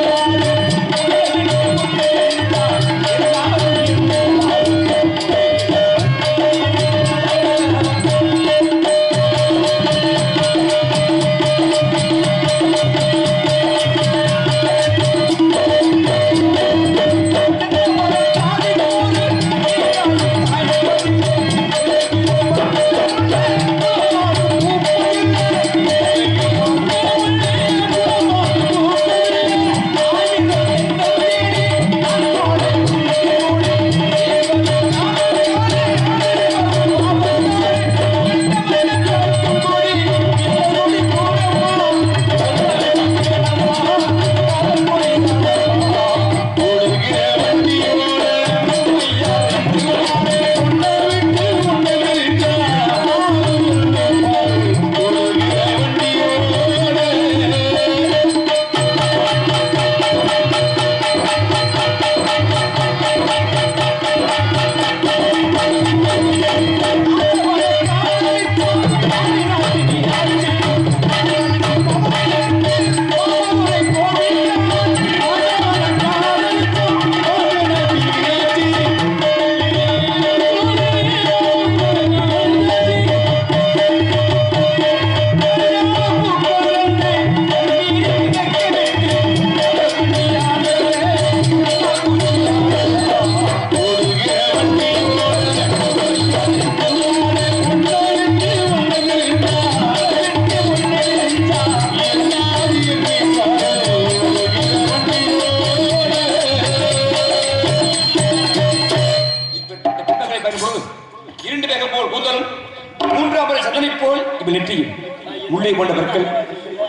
உள்ளே கொண்ட பற்கள்,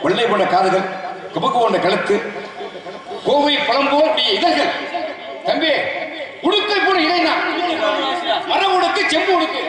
வெள்ளை கொண்ட காதுகள், கபக்கு கொண்ட கழுத்து, கோவை பழம் போல் இதழ்கள். தம்பி உடுக்கை போன இடைனா மர உடுக்கு செம்பு உடுக்கு.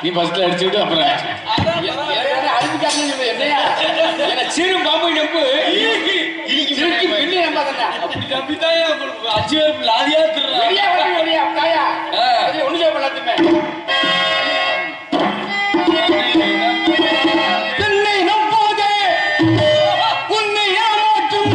நீ ஃபர்ஸ்ட்ல அடிச்சுட்டு அப்புறம் சிறு பாம்பு நம்பு அப்படி நம்பிதான் அஞ்சு பேர் லாதியா ஒண்ணு செய்யப்படாதுமே. உன்னை ஏமாற்றும்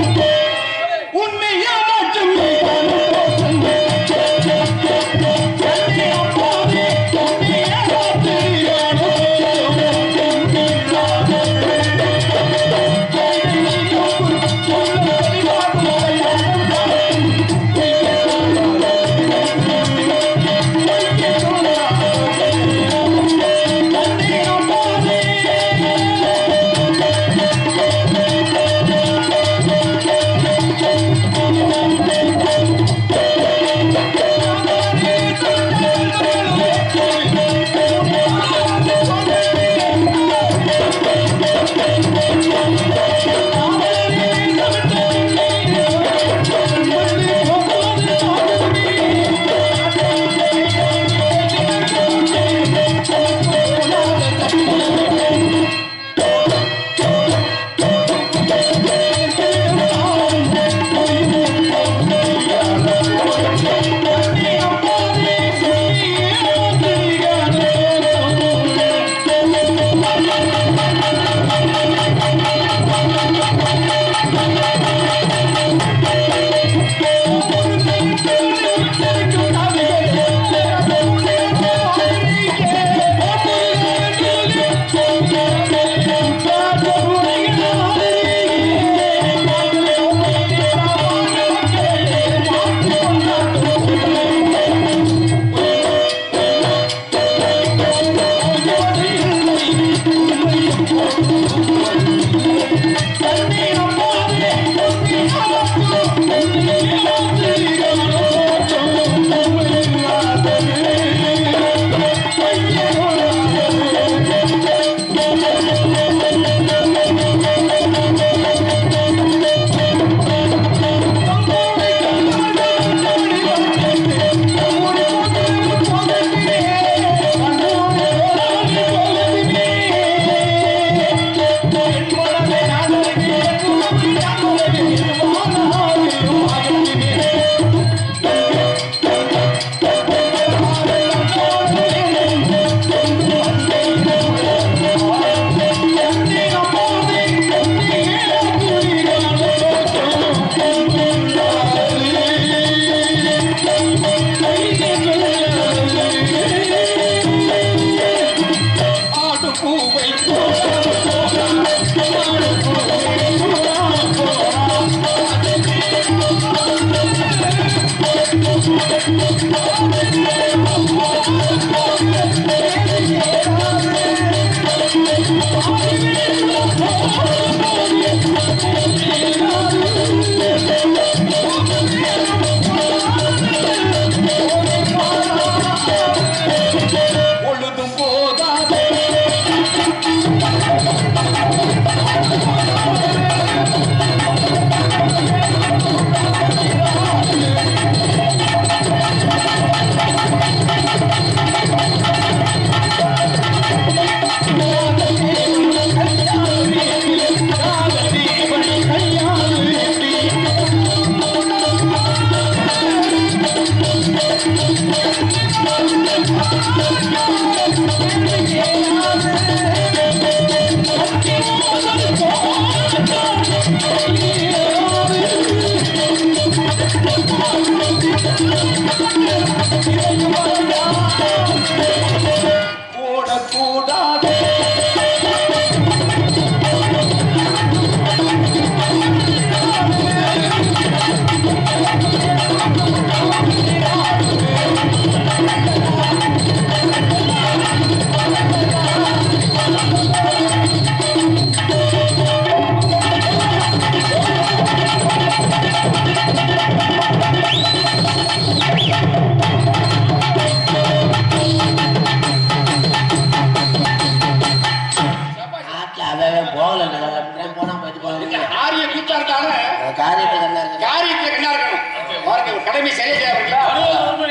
கடமை செய்ய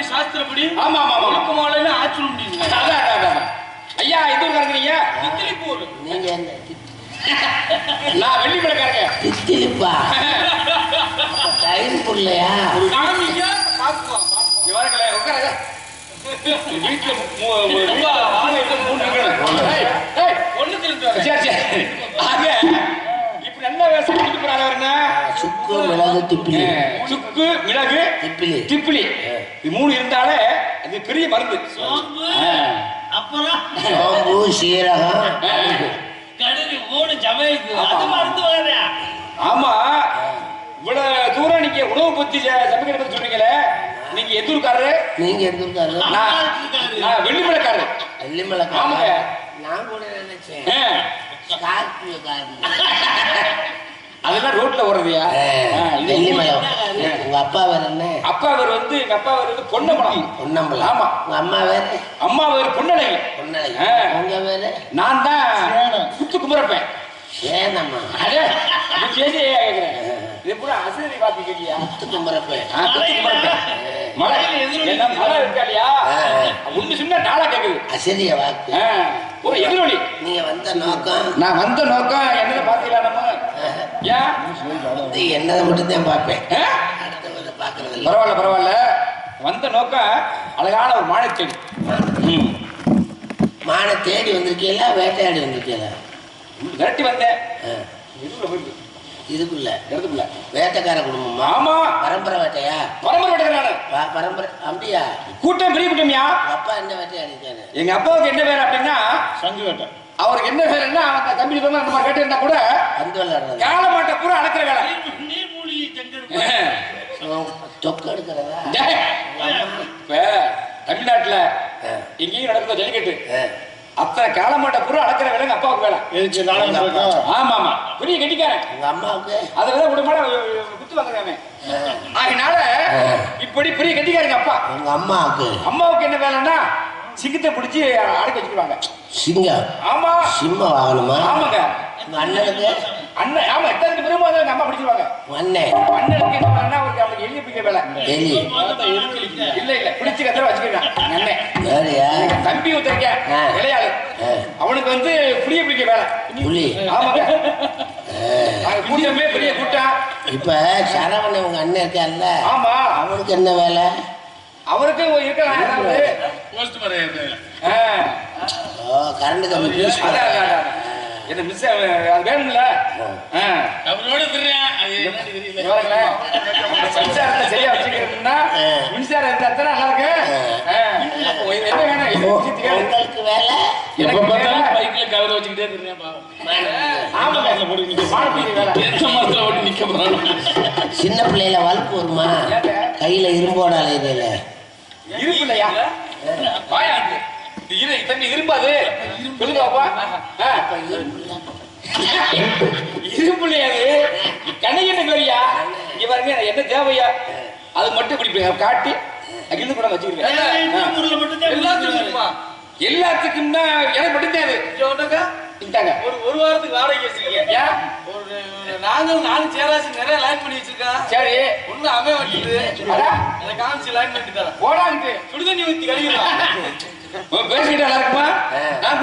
சாஸ்திரப்படி ஆமா ஆமா ஆமா ஆச்சு ஐயா இது இருக்கீங்க நீங்க நான் வெள்ளி பிள்ளைக்காரங்க தித்திலிப்பா டைம் புள்ளையா உட்கார வீட்டுல நல்ல வேஷம் சுக்கு மிளகு திப்பிலி சுக்கு மிளகு திப்பிலி திப்பிலி இது மூணு இருந்தாலே அது பெரிய மருந்து அப்புறம் சோம்பு சீரகம் கடலி மூணு ஜமைக்கு அது மருந்து வகையா ஆமா இவ்வளவு தூரம் நீங்க உணவு பத்தி சமைக்கிற பத்தி சொன்னீங்களே நீங்க எந்த ஊருக்காரரு நீங்க எந்த ஊருக்காரரு நான் வெள்ளிமலைக்காரரு வெள்ளிமலைக்காரரு ஆமாங்க நான் கூட நினைச்சேன் ஸ்கார்பியோ கார் அதெல்லாம் ரோட்ல ஓடுறதுயா வெள்ளிமலை உங்க அப்பா வேற என்ன அப்பா வேற வந்து எங்க அப்பா வேற வந்து பொன்னம்பலம் பொன்னம்பலம் ஆமா உங்க அம்மா வேற அம்மா வேற பொன்னலை பொன்னலை உங்க வேற நான் தான் குத்து குமரப்பேன் ஏனம்மா அதே கேஜி கேக்குறேன் இது கூட அசதி பாத்தி கேட்டியா குத்து குமரப்பேன் குத்து குமரப்பேன் மலை என்ன மலை இருக்காடியா ஒண்ணு சொன்னா நாளா கேக்குது அசதிய வாக்கு பூரா எதிரொலி நீங்க வந்த நோக்கம் நான் வந்த நோக்கம் என்னன்னு பாத்தீங்களா நம்ம ஏன் என்னதை மட்டும் தான் பார்ப்பேன் அடுத்த பாக்குறது பரவாயில்ல பரவாயில்ல வந்த நோக்கம் அழகான ஒரு மானை தேடி மானை தேடி வந்திருக்கீங்களா வேட்டையாடி வந்திருக்கீங்களா விரட்டி வந்தேன் இதுக்குள்ள இடத்துக்குள்ள வேட்டைக்கார குடும்பமா ஆமா பரம்பரை வேட்டையா பரம்பரை வேட்டைக்காரன் பரம்பரை அப்படியா கூட்டம் பெரிய கூட்டம்யா அப்பா என்ன வேட்டையாடி இருக்காரு எங்க அப்பாவுக்கு என்ன பேர் அப்படின்னா சங்கு வேட்டை அவருக்கு என்ன பேர் என்ன அவன் தம்பி அந்த மாதிரி கேட்டு கூட பந்து விளையாடுறது கால மாட்டை பூரா அடக்கிற வேலை நீர்மூழ்கி செங்கல் தொக்கு எடுக்கிறதா இப்ப தமிழ்நாட்டுல எங்கேயும் நடக்குது ஜல்லிக்கட்டு அத்தனை காலமாட்ட பூரா அடக்கிற வேலை எங்க அப்பாவுக்கு வேலை ஆமா ஆமா பெரிய கட்டிக்காரன் உங்க அம்மாவுக்கு அதை விட விடமாட குத்து வாங்குறாங்க அதனால இப்படி பெரிய கட்டிக்காரங்க அப்பா உங்க அம்மாவுக்கு அம்மாவுக்கு என்ன வேலைன்னா சிங்கத்தை பிடிச்சி அடக்கி வச்சுக்குவாங்க சிங்கம் ஆமா சிம்ம வாகனமா ஆமாங்க உங்க அண்ணனுக்கு அண்ணன் ஆமா எத்தனை பேரும் அதை அம்மா பிடிச்சிருவாங்க அண்ணன் அண்ணனுக்கு என்ன வேலைன்னா அவருக்கு எலிய பிடிக்கிற வேலை எலி இல்ல இல்ல பிடிச்சி கத்திர வச்சுக்கிறான் அண்ணன் வேறையா தம்பி ஒருத்தருக்க இளையாளு அவனுக்கு வந்து புளிய பிடிக்க வேலை புலி ஆமாங்க கூட்டமே பெரிய கூட்டம் இப்ப சரவணன் உங்க அண்ணன் இருக்கான்ல ஆமா அவனுக்கு என்ன வேலை அவருக்கு இருக்கலாம் ஏதாவது கரண்ட் கம்பி என்ன மிஸ் அது வேணும்ல அவரோட மின்சாரத்தை சரியா வச்சுக்கிறதுன்னா மின்சாரம் இருந்தா தான் நல்லா இருக்கு என்ன வேணும் உங்களுக்கு வேலை எப்ப பார்த்தாலும் பைக்ல கவர் வச்சுக்கிட்டே இருக்கேன் ஆமா வேலை எந்த மரத்துல ஓட்டி நிக்க போறாங்க சின்ன பிள்ளையில வலுப்பு வருமா? கையில இரும்போட அலையில இருப்பு இல்லையா? தம்பி இருப்பாது சொல்லுங்கப்பா. இருப்பு இல்லையாது கண்ணையிட்ட கேள்வியா? இங்க பாருங்க என்ன தேவையா அது மட்டும் இப்படி காட்டி அகிழ்ந்து கூட வச்சுக்கிறேன். எல்லாத்துக்கும் தான் எனக்கு மட்டும் தேவை. ஒரு வாரத்துக்கு வாடகை வச்சிருக்கீங்க. நாங்களும் 4 சேராசி நிறைய லைன் பண்ணி வச்சிருக்கேன். சரி ஒண்ணு அமை வண்டிது அதை காமிச்சு லைன் பண்ணி தரேன். போடான்ட்டு சுடுதண்ணி ஊத்தி கழுவிடலாம். பேசிக்கிட்டு நல்லா இருக்குமா?